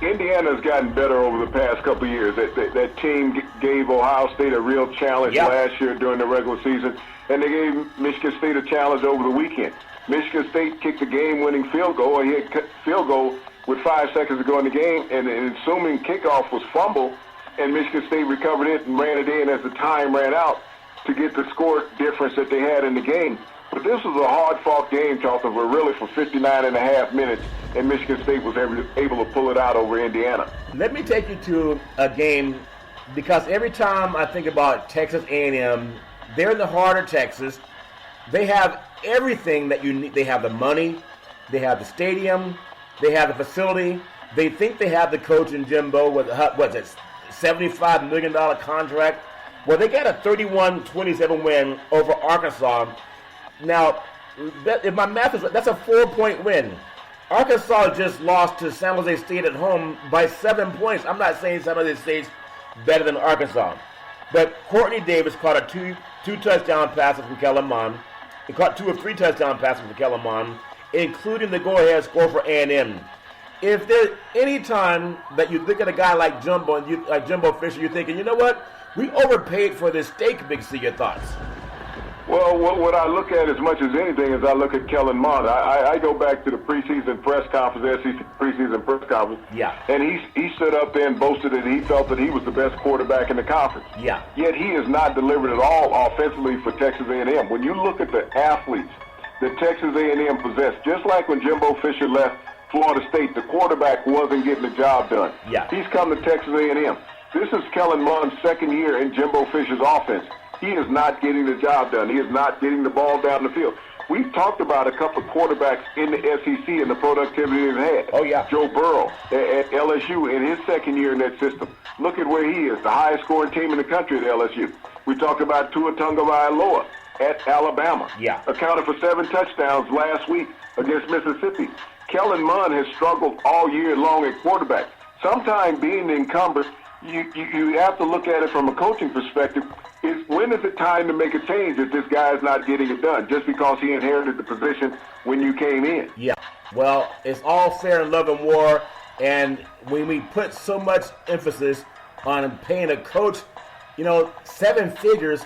Indiana's gotten better over the past couple of years. That team gave Ohio State a real challenge last year during the regular season, and they gave Michigan State a challenge over the weekend. Michigan State kicked a game-winning field goal, and he had field goal with 5 seconds to go in the game, and the ensuing kickoff was fumble, and Michigan State recovered it and ran it in as the time ran out to get the score difference that they had in the game. But this was a hard-fought game, Charlton, really for 59 and a half minutes, and Michigan State was able to pull it out over Indiana. Let me take you to a game, because every time I think about Texas A&M, they're in the heart of Texas. They have everything that you need. They have the money, they have the stadium, they have the facility. They think they have the coach in Jimbo with what's it, $75 million contract. Well, they got a 31-27 win over Arkansas. Now, if my math is right, that's a 4-point win. Arkansas just lost to San Jose State at home by 7 points. I'm not saying San Jose State's better than Arkansas. But Courtney Davis caught a two touchdown passes from Kellen Mond. He caught 2 of 3 touchdown passes from Kellen Mond, including the go-ahead score for A&M. If there's any time that you think of a guy like Jumbo Fisher, you're thinking, you know what? We overpaid for this steak, Big C. Your thoughts? Well, what I look at as much as anything is I look at Kellen Mond. I go back to the preseason press conference, SEC preseason press conference. Yeah. And he stood up there and boasted that he felt that he was the best quarterback in the conference. Yeah. Yet he has not delivered at all offensively for Texas A&M. When you look at the athletes that Texas A&M possessed, just like when Jimbo Fisher left Florida State, the quarterback wasn't getting the job done. Yeah. He's come to Texas A&M. This is Kellen Mond's second year in Jimbo Fisher's offense. He is not getting the job done. He is not getting the ball down the field. We've talked about a couple of quarterbacks in the SEC and the productivity they've had. Oh, yeah. Joe Burrow at LSU in his second year in that system. Look at where he is, the highest scoring team in the country at LSU. We talked about Tua Tagovailoa at Alabama. Yeah. Accounted for 7 touchdowns last week against Mississippi. Kellen Mond has struggled all year long at quarterback. Sometimes being the incumbent, you have to look at it from a coaching perspective. When is it time to make a change if this guy is not getting it done just because he inherited the position when you came in? Yeah. Well, it's all fair in love and war, and when we put so much emphasis on paying a coach, 7 figures,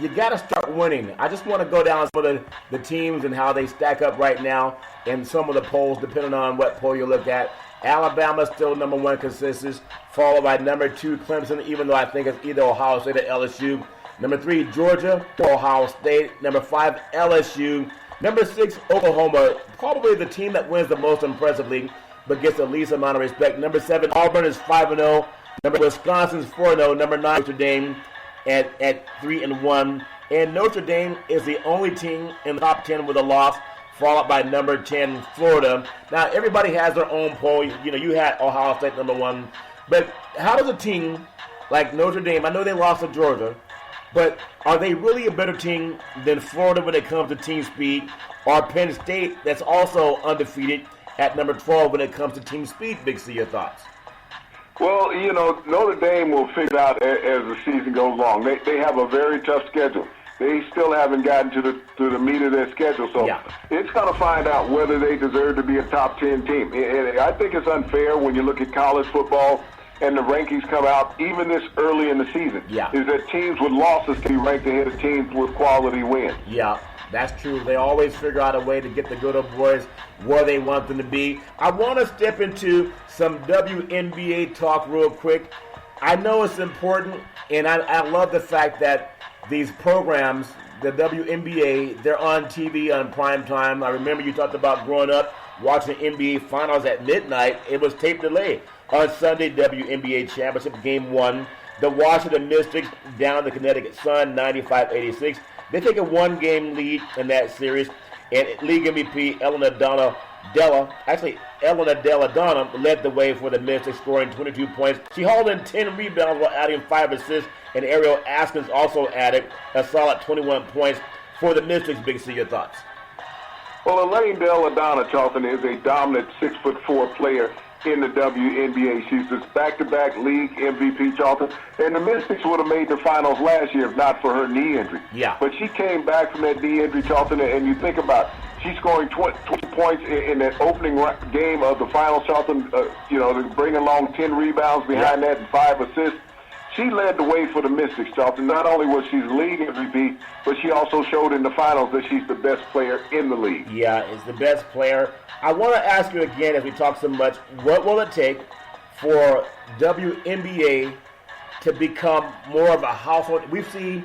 you got to start winning. I just want to go down some of the teams and how they stack up right now in some of the polls, depending on what poll you look at. Alabama still number 1 consensus, followed by number 2 Clemson, even though I think it's either Ohio State or LSU. Number 3 Georgia, Ohio State. Number 5 LSU. Number 6 Oklahoma, probably the team that wins the most impressively, but gets the least amount of respect. Number 7 Auburn is 5-0. Number Wisconsin's 4-0. Number 9 Notre Dame at 3-1. And Notre Dame is the only team in the top 10 with a loss, followed by number 10, Florida. Now, everybody has their own poll. You had Ohio State number 1. But how does a team like Notre Dame, I know they lost to Georgia, but are they really a better team than Florida when it comes to team speed? Or Penn State, that's also undefeated at number 12 when it comes to team speed? Big C, your thoughts? Well, Notre Dame will figure it out as the season goes along. They have a very tough schedule. They still haven't gotten to the meat of their schedule, so it's going to find out whether they deserve to be a top 10 team. And I think it's unfair when you look at college football and the rankings come out even this early in the season. Is that teams with losses can be ranked ahead of teams with quality wins. Yeah, that's true. They always figure out a way to get the good old boys where they want them to be. I want to step into some WNBA talk real quick. I know it's important, and I love the fact that these programs, the WNBA, they're on TV on prime time. I remember you talked about growing up watching the NBA Finals at midnight. It was tape delay. On Sunday, WNBA Championship Game 1, the Washington Mystics down the Connecticut Sun, 95-86. They take a one-game lead in that series, and league MVP Elena Della Donna led the way for the Mystics, scoring 22 points. She hauled in 10 rebounds while adding 5 assists, and Ariel Askins also added a solid 21 points for the Mystics. Big C, your thoughts? Well, Elaine Della Donna, Charlton, is a dominant 6'4" player in the WNBA. She's this back-to-back league MVP, Charlton. And the Mystics would have made the finals last year if not for her knee injury. Yeah. But she came back from that knee injury, Charlton, and you think about she's scoring 20 points in that opening game of the finals, Charlton, bringing along 10 rebounds behind that and 5 assists. She led the way for the Mystics, Charlton. Not only was she the league MVP, but she also showed in the finals that she's the best player in the league. Yeah, is the best player. I want to ask you again, as we talk so much, what will it take for WNBA to become more of a household? We see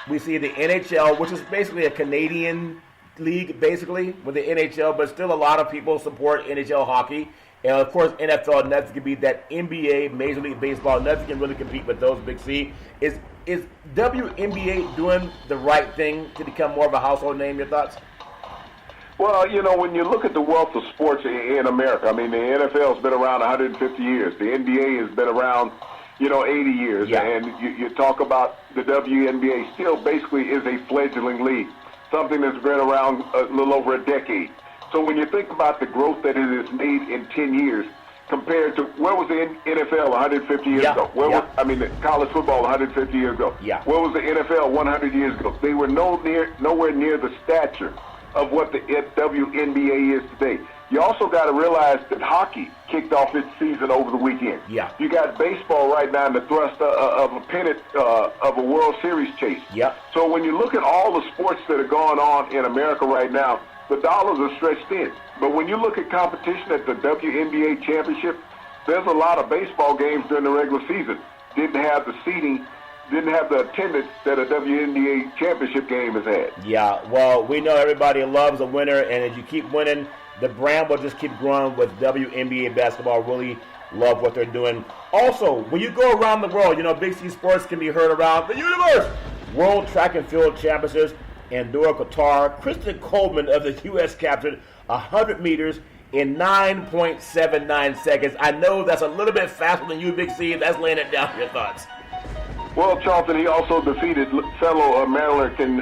the NHL, which is basically a Canadian league, basically, with the NHL, but still a lot of people support NHL hockey. And, of course, NFL, nothing can beat that. NBA, Major League Baseball, nothing can really compete with those, Big C. Is WNBA doing the right thing to become more of a household name? Your thoughts? Well, when you look at the wealth of sports in America, I mean, the NFL has been around 150 years. The NBA has been around, 80 years. Yeah. And you talk about the WNBA still basically is a fledgling league, something that's been around a little over a decade. So when you think about the growth that it has made in 10 years compared to where was the NFL 150 years ago? The college football 150 years ago. Yeah. Where was the NFL 100 years ago? They were nowhere near the stature of what the WNBA is today. You also got to realize that hockey kicked off its season over the weekend. Yeah. You got baseball right now in the thrust of a pennant of a World Series chase. Yeah. So when you look at all the sports that are going on in America right now, the dollars are stretched thin. But when you look at competition at the WNBA championship, there's a lot of baseball games during the regular season. Didn't have the seating, didn't have the attendance that a WNBA championship game has had. Yeah, well, we know everybody loves a winner, and if you keep winning, the brand will just keep growing with WNBA basketball. Really love what they're doing. Also, when you go around the world, Big C Sports can be heard around the universe. World Track and Field Championships in Doha, Qatar. Kristen Coleman of the U.S. captured 100 meters in 9.79 seconds. I know that's a little bit faster than you, Big C. That's laying it down. Your thoughts? Well, Charlton, he also defeated fellow American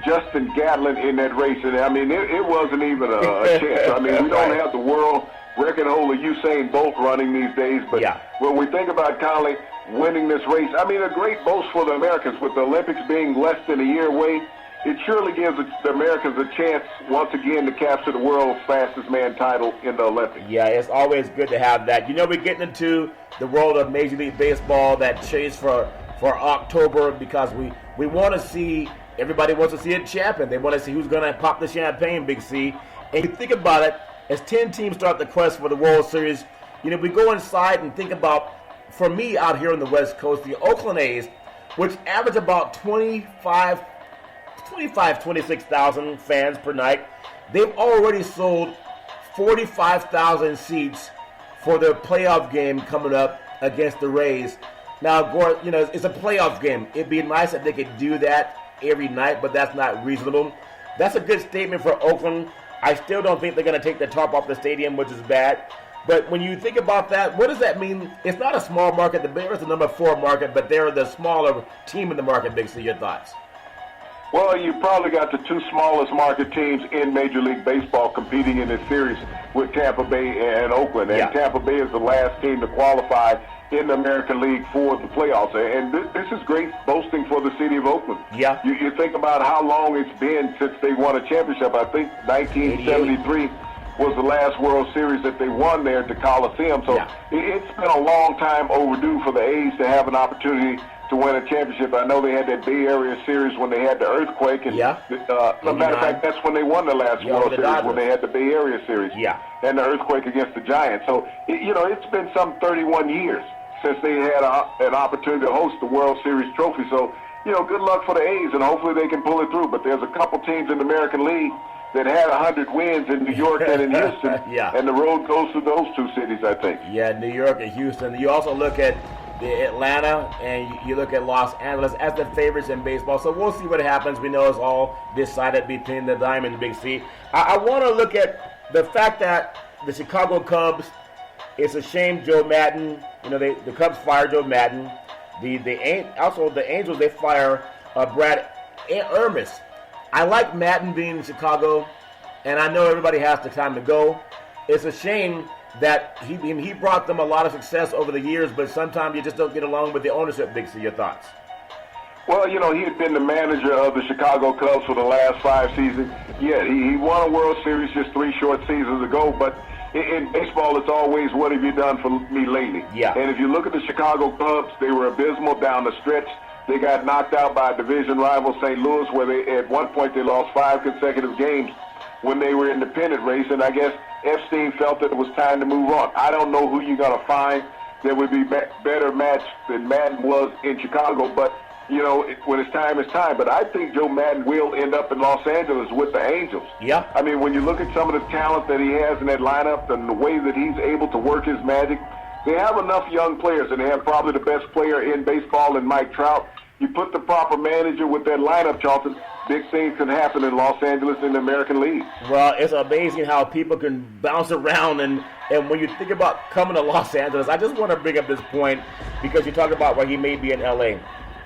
Justin Gatlin in that race. And, it wasn't even a chance. We don't have the world record holder Usain Bolt running these days. But when we think about Conley winning this race, a great boast for the Americans. With the Olympics being less than a year away, it surely gives the Americans a chance once again to capture the world's fastest man title in the Olympics. Yeah, it's always good to have that. We're getting into the world of Major League Baseball, that chase for October, because we want to see, everybody wants to see a champion. They want to see who's going to pop the champagne, Big C. And you think about it, as 10 teams start the quest for the World Series, we go inside and think about, for me out here on the West Coast, the Oakland A's, which average about 26,000 fans per night, they've already sold 45,000 seats for their playoff game coming up against the Rays. Now, Gord, it's a playoff game. It'd be nice if they could do that every night, but that's not reasonable. That's a good statement for Oakland. I still don't think they're going to take the top off the stadium, which is bad. But when you think about that, what does that mean? It's not a small market. The Bears are the number 4 market, but they're the smaller team in the market, Big C. Your thoughts? Well, you probably got the 2 smallest market teams in Major League Baseball competing in this series with Tampa Bay and Oakland. And Tampa Bay is the last team to qualify in the American League for the playoffs. And this is great boasting for the city of Oakland. Yeah. You think about how long it's been since they won a championship. I think 1973 was the last World Series that they won there at the Coliseum. So it's been a long time overdue for the A's to have an opportunity to win a championship. I know they had that Bay Area series when they had the earthquake. And as a matter of fact, that's when they won the last World Series, when they had the Bay Area series and the earthquake against the Giants. So, it's been some 31 years since they had an opportunity to host the World Series trophy. So good luck for the A's, and hopefully they can pull it through. But there's a couple teams in the American League that had 100 wins in New York and in Houston, yeah. And the road goes to those two cities, I think. Yeah, New York and Houston. You also look at the Atlanta and you look at Los Angeles as the favorites in baseball. So we'll see what happens. We know it's all decided between the Diamond and the Big C. I want to look at the fact that the Chicago Cubs, it's a shame Joe Maddon, the Cubs fired Joe Maddon. Also the Angels, they fire Brad Ermis. I like Maddon being in Chicago, and I know everybody has the time to go. It's a shame that he brought them a lot of success over the years, but sometimes you just don't get along with the ownership. Big C, your thoughts? Well, he had been the manager of the Chicago Cubs for the last 5 seasons. Yeah, he won a World Series just 3 short seasons ago, but in baseball, it's always, what have you done for me lately? Yeah. And if you look at the Chicago Cubs, they were abysmal down the stretch. They got knocked out by a division rival, St. Louis, where at one point they lost 5 consecutive games when they were in the pennant race, and I guess Epstein felt that it was time to move on. I don't know who you're going to find that would be better matched than Maddon was in Chicago, but, when it's time, it's time. But I think Joe Maddon will end up in Los Angeles with the Angels. Yeah. I mean, when you look at some of the talent that he has in that lineup and the way that he's able to work his magic, they have enough young players, and they have probably the best player in baseball in Mike Trout. You put the proper manager with that lineup, Charlton, big things can happen in Los Angeles in the American League. Well, it's amazing how people can bounce around, and when you think about coming to Los Angeles, I just want to bring up this point because you talked about where he may be in L.A.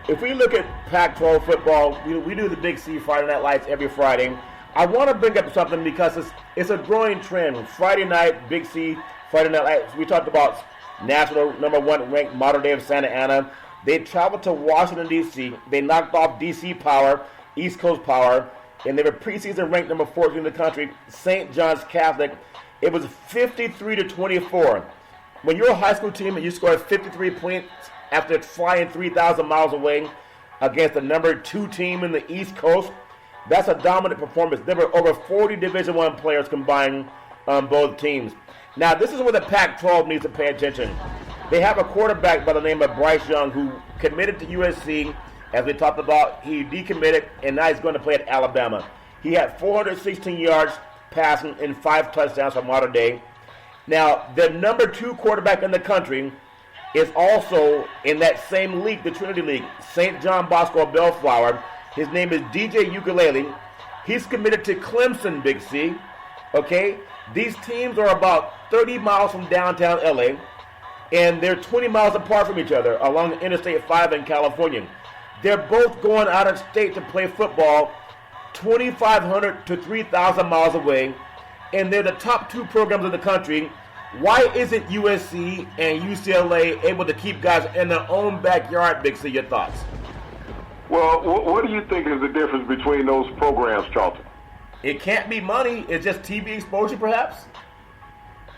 If we look at Pac-12 football, we do the Big C Friday Night Lights every Friday. I want to bring up something because it's a growing trend. Friday night, Big C, Friday Night Lights, we talked about national #1 ranked Mater Dei of Santa Ana. They traveled to Washington, D.C. They knocked off D.C. Power, East Coast Power, and they were preseason ranked number 14 in the country, St. John's Catholic. It was 53-24. When you're a high school team and you score 53 points after flying 3,000 miles away against the number 2 team in the East Coast, that's a dominant performance. There were over 40 Division I players combined on both teams. Now, this is where the Pac-12 needs to pay attention. They have a quarterback by the name of Bryce Young who committed to USC. As we talked about, he decommitted, and now he's going to play at Alabama. He had 416 yards passing and 5 touchdowns for Mater Dei. Now, the number 2 quarterback in the country is also in that same league, the Trinity League, St. John Bosco Bellflower. His name is DJ Ukulele. He's committed to Clemson, Big C. Okay? These teams are about 30 miles from downtown LA, and they're 20 miles apart from each other along Interstate 5 in California. They're both going out of state to play football 2,500 to 3,000 miles away, and they're the top 2 programs in the country. Why isn't USC and UCLA able to keep guys in their own backyard, Big C? Your thoughts? Well, what do you think is the difference between those programs, Charlton? It can't be money. It's just TV exposure, perhaps?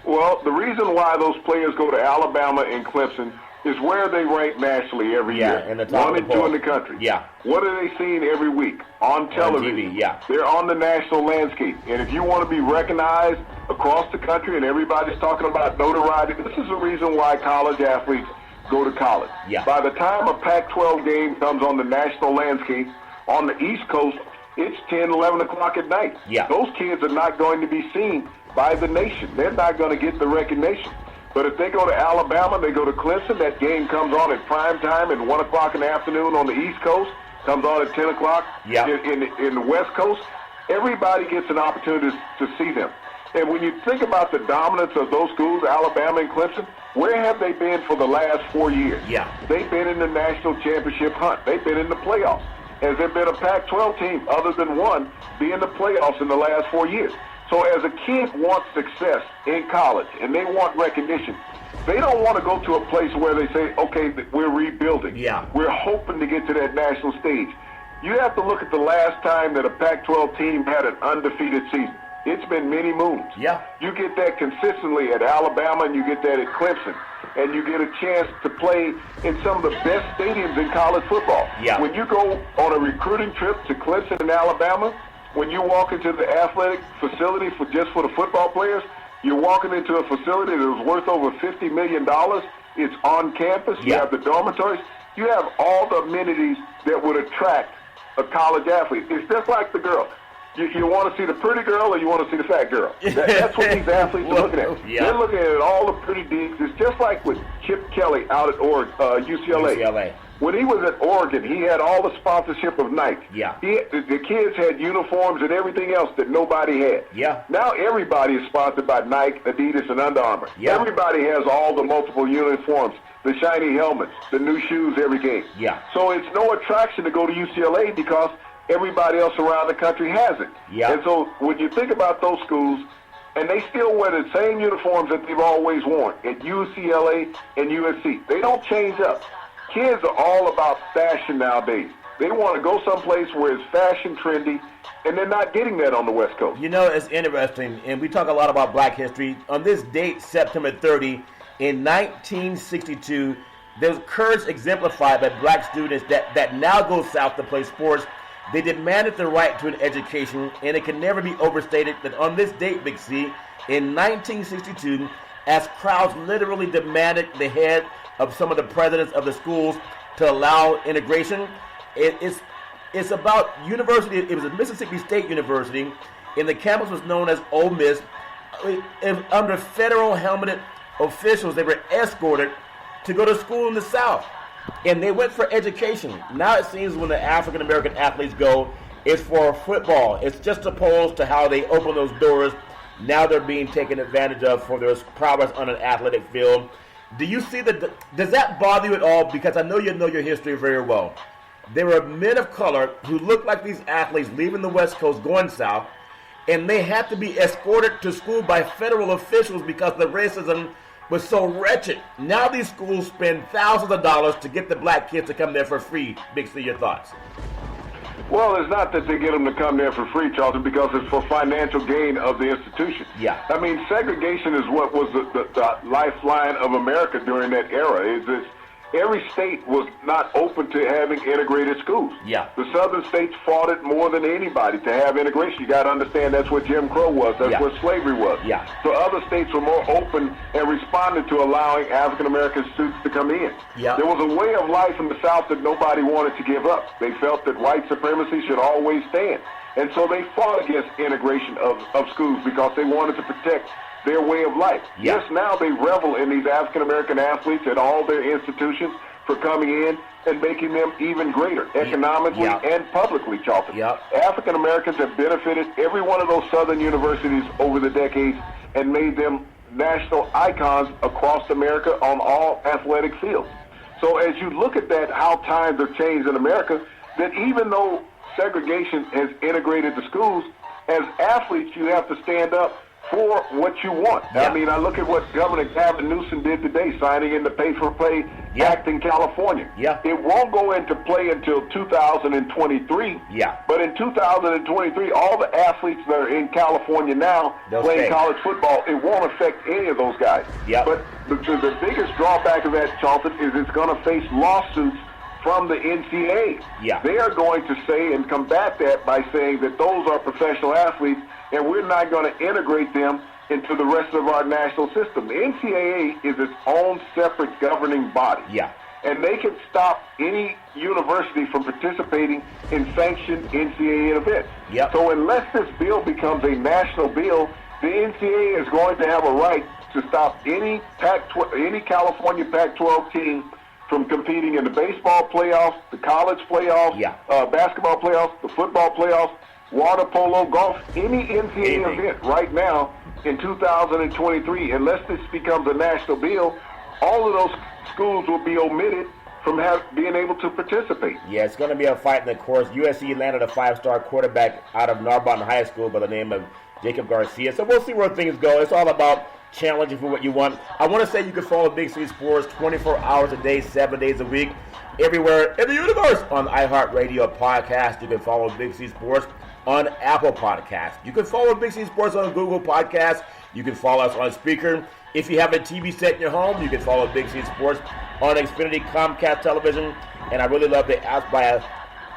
Well, the reason why those players go to Alabama and Clemson is where they rank nationally every year. In the top 1 and 2 in the country. Yeah. What are they seeing every week? On television. On TV, yeah. They're on the national landscape. And if you want to be recognized across the country and everybody's talking about notoriety, this is the reason why college athletes go to college. Yeah. By the time a Pac-12 game comes on the national landscape on the East Coast, it's 10, 11 o'clock at night. Yeah. Those kids are not going to be seen by the nation. They're not going to get the recognition. But if they go to Alabama, they go to Clemson, that game comes on at prime time at 1 o'clock in the afternoon on the East Coast, comes on at 10 o'clock in the West Coast. Everybody gets an opportunity to see them. And when you think about the dominance of those schools, Alabama and Clemson, where have they been for the last 4 years? Yeah. They've been in the national championship hunt. They've been in the playoffs. Has there been a Pac-12 team other than one be in the playoffs in the last 4 years? So as a kid wants success in college and they want recognition, they don't want to go to a place where they say, okay, we're rebuilding. Yeah. We're hoping to get to that national stage. You have to look at the last time that a Pac-12 team had an undefeated season. It's been many moons. Yeah. You get that consistently at Alabama and you get that at Clemson. And you get a chance to play in some of the best stadiums in college football. Yeah. When you go on a recruiting trip to Clemson and Alabama, when you walk into the athletic facility for the football players, you're walking into a facility that is worth over $50 million. It's on campus. You have the dormitories. you have all the amenities that would attract a college athlete. It's just like the girl. You want to see the pretty girl or you want to see the fat girl? That's what these athletes are looking at. Yeah. They're looking at all the pretty digs. It's just like with Chip Kelly out at UCLA. When he was at Oregon, he had all the sponsorship of Nike. Yeah. The kids had uniforms and everything else that nobody had. Yeah. Now everybody is sponsored by Nike, Adidas, and Under Armour. Yeah. Everybody has all the multiple uniforms, the shiny helmets, the new shoes every game. Yeah. So it's no attraction to go to UCLA because everybody else around the country has it. Yeah. And so when you think about those schools, and they still wear the same uniforms that they've always worn at UCLA and USC. They don't change up. Kids are all about fashion nowadays. They want to go someplace where it's fashion trendy, and they're not getting that on the West Coast. You know, it's interesting, and we talk a lot about black history. On this date, September 30, in 1962, there's courage exemplified by black students that now go south to play sports. They demanded the right to an education, and it can never be overstated that on this date, Big C, in 1962, as crowds literally demanded the head of some of the presidents of the schools to allow integration, it's about university. It was a Mississippi State University, and the campus was known as Ole Miss. Under federal helmeted officials, they were escorted to go to school in the South. And they went for education. Now it seems when the African-American athletes go, it's for football. It's just opposed to how they open those doors. Now they're being taken advantage of for their prowess on an athletic field. Do you see does that bother you at all? Because I know you know your history very well. There were men of color who looked like these athletes leaving the West Coast going south, and they had to be escorted to school by federal officials because the racism was so wretched. Now these schools spend thousands of dollars to get the black kids to come there for free. Big C, your thoughts? Well, it's not that they get them to come there for free, Charlton, because it's for financial gain of the institution. Yeah. I mean, segregation is what was the lifeline of America during that era. Every state was not open to having integrated schools. Yeah. The southern states fought it more than anybody to have integration. You got to understand that's what Jim Crow was. That's what slavery was. Yeah. So other states were more open and responded to allowing African-American students to come in. Yeah. There was a way of life in the South that nobody wanted to give up. They felt that white supremacy should always stand. And so they fought against integration of schools because they wanted to protect their way of life. Yeah. Yes, now they revel in these African-American athletes at all their institutions for coming in and making them even greater economically and publicly, Charlton. African-Americans have benefited every one of those southern universities over the decades and made them national icons across America on all athletic fields. So as you look at that, how times have changed in America, that even though segregation has integrated the schools, as athletes you have to stand up for what you want. Yeah. I mean, I look at what Governor Gavin Newsom did today, signing in the Pay-for-Play Act in California. Yeah. It won't go into play until 2023. Yeah. But in 2023, all the athletes that are in California now playing college football, it won't affect any of those guys. Yeah. But the biggest drawback of that, Charlton, is it's going to face lawsuits from the NCAA. Yeah. They are going to say and combat that by saying that those are professional athletes and we're not going to integrate them into the rest of our national system. The NCAA is its own separate governing body. Yeah. And they can stop any university from participating in sanctioned NCAA events. Yep. So unless this bill becomes a national bill, the NCAA is going to have a right to stop any California Pac-12 team from competing in the baseball playoffs, the college playoffs, basketball playoffs, the football playoffs, water polo, golf, any NCAA event right now in 2023, unless this becomes a national bill, all of those schools will be omitted from being able to participate. Yeah, it's going to be a fight in the course. USC landed a 5-star quarterback out of Narbonne High School by the name of Jacob Garcia. So we'll see where things go. It's all about challenging for what you want. I want to say you can follow Big C Sports 24 hours a day, 7 days a week, everywhere in the universe on the iHeartRadio podcast. You can follow Big C Sports on Apple Podcasts. You can follow Big C Sports on Google Podcasts. You can follow us on Speaker. If you have a TV set in your home, you can follow Big C Sports on Xfinity Comcast television. And I really love the app by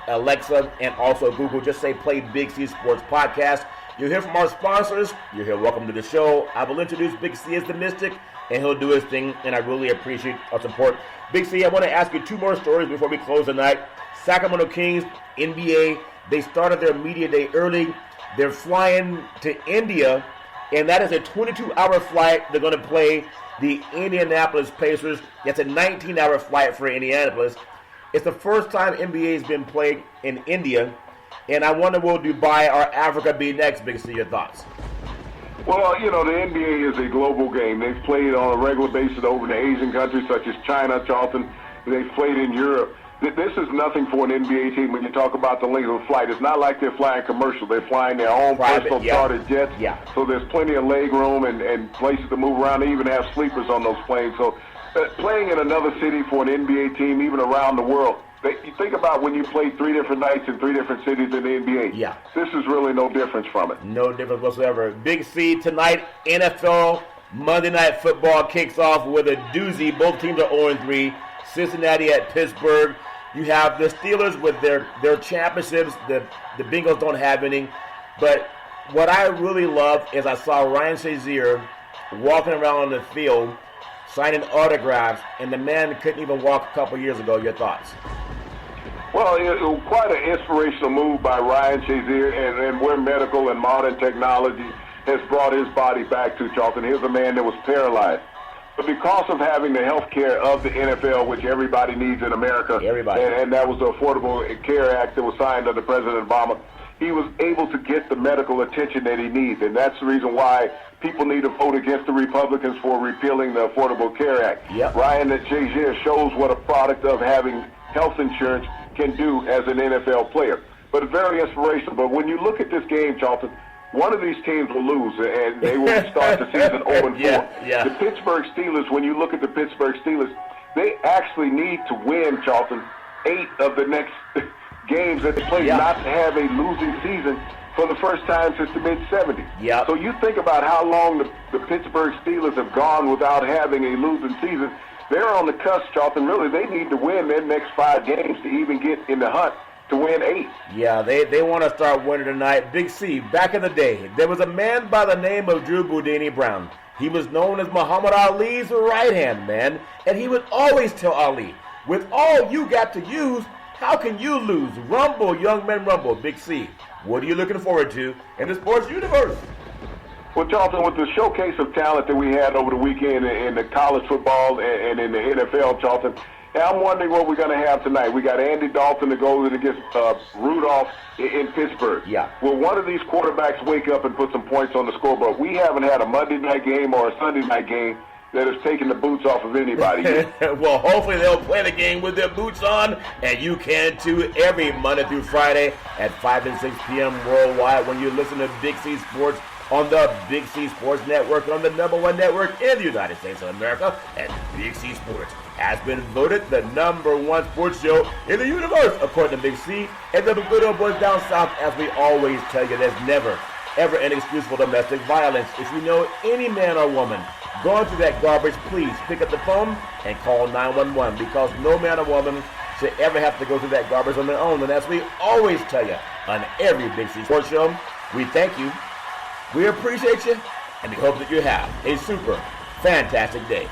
Alexa and also Google. Just say play Big C Sports Podcast. You'll hear from our sponsors. You'll hear welcome to the show. I will introduce Big C as the Mystic, and he'll do his thing, and I really appreciate our support. Big C, I want to ask you two more stories before we close the night. Sacramento Kings, NBA, they started their media day early. They're flying to India, and that is a 22-hour flight. They're going to play the Indianapolis Pacers. That's a 19-hour flight for Indianapolis. It's the first time NBA has been played in India, and I wonder, will Dubai or Africa be next? Big C, your thoughts? Well, you know, the NBA is a global game. They've played on a regular basis over in the Asian countries such as China, Charlton. They've played in Europe. This is nothing for an NBA team when you talk about the length of the flight. It's not like they're flying commercial. They're flying their own personal chartered jets. Yeah. So there's plenty of leg room and places to move around. They even have sleepers on those planes. So playing in another city for an NBA team, even around the world, you think about when you play 3 different nights in 3 different cities in the NBA. Yeah. This is really no difference from it. No difference whatsoever. Big C, tonight, NFL Monday Night Football kicks off with a doozy. Both teams are 0-3. Cincinnati at Pittsburgh. You have the Steelers with their championships. The Bengals don't have any. But what I really love is I saw Ryan Shazier walking around on the field signing autographs, and the man couldn't even walk a couple years ago. Your thoughts? Well, it was quite an inspirational move by Ryan Shazier, and where medical and modern technology has brought his body back to, Charlton. Here's a man that was paralyzed. But because of having the health care of the NFL, which everybody needs in America, and that was the Affordable Care Act that was signed under President Obama, he was able to get the medical attention that he needs. And that's the reason why people need to vote against the Republicans for repealing the Affordable Care Act. Yep. Ryan Shazier shows what a product of having health insurance can do as an NFL player. But it's very inspirational. But when you look at this game, Charlton, one of these teams will lose, and they will start the season 0-4. Yeah. The Pittsburgh Steelers, when you look at the Pittsburgh Steelers, they actually need to win, Charlton, 8 of the next games that they play, not to have a losing season for the first time since the mid-'70s. Yep. So you think about how long the Pittsburgh Steelers have gone without having a losing season. They're on the cusp, Charlton. Really, they need to win their next 5 games to even get in the hunt to win 8. Yeah, they want to start winning tonight. Big C, back in the day, there was a man by the name of Drew Boudini Brown. He was known as Muhammad Ali's right-hand man, and he would always tell Ali, with all you got to use, how can you lose? Rumble, young men, rumble. Big C, what are you looking forward to in the sports universe? Well, Charlton, with the showcase of talent that we had over the weekend in the college football and in the NFL, Charlton, I'm wondering what we're going to have tonight. We got Andy Dalton to go against Rudolph in Pittsburgh. Yeah. Will one of these quarterbacks wake up and put some points on the scoreboard? We haven't had a Monday night game or a Sunday night game that has taken the boots off of anybody yet. Well, hopefully they'll play the game with their boots on, and you can too, every Monday through Friday at 5 and 6 p.m. worldwide when you listen to Big C Sports on the Big C Sports Network, on the #1 network in the United States of America. And Big C Sports has been voted the #1 sports show in the universe, according to Big C. And the good old boys down south, as we always tell you, there's never, ever an excuse for domestic violence. If you know any man or woman going through that garbage, please pick up the phone and call 911, because no man or woman should ever have to go through that garbage on their own. And as we always tell you on every Big C Sports show, we thank you, we appreciate you, and we hope that you have a super fantastic day.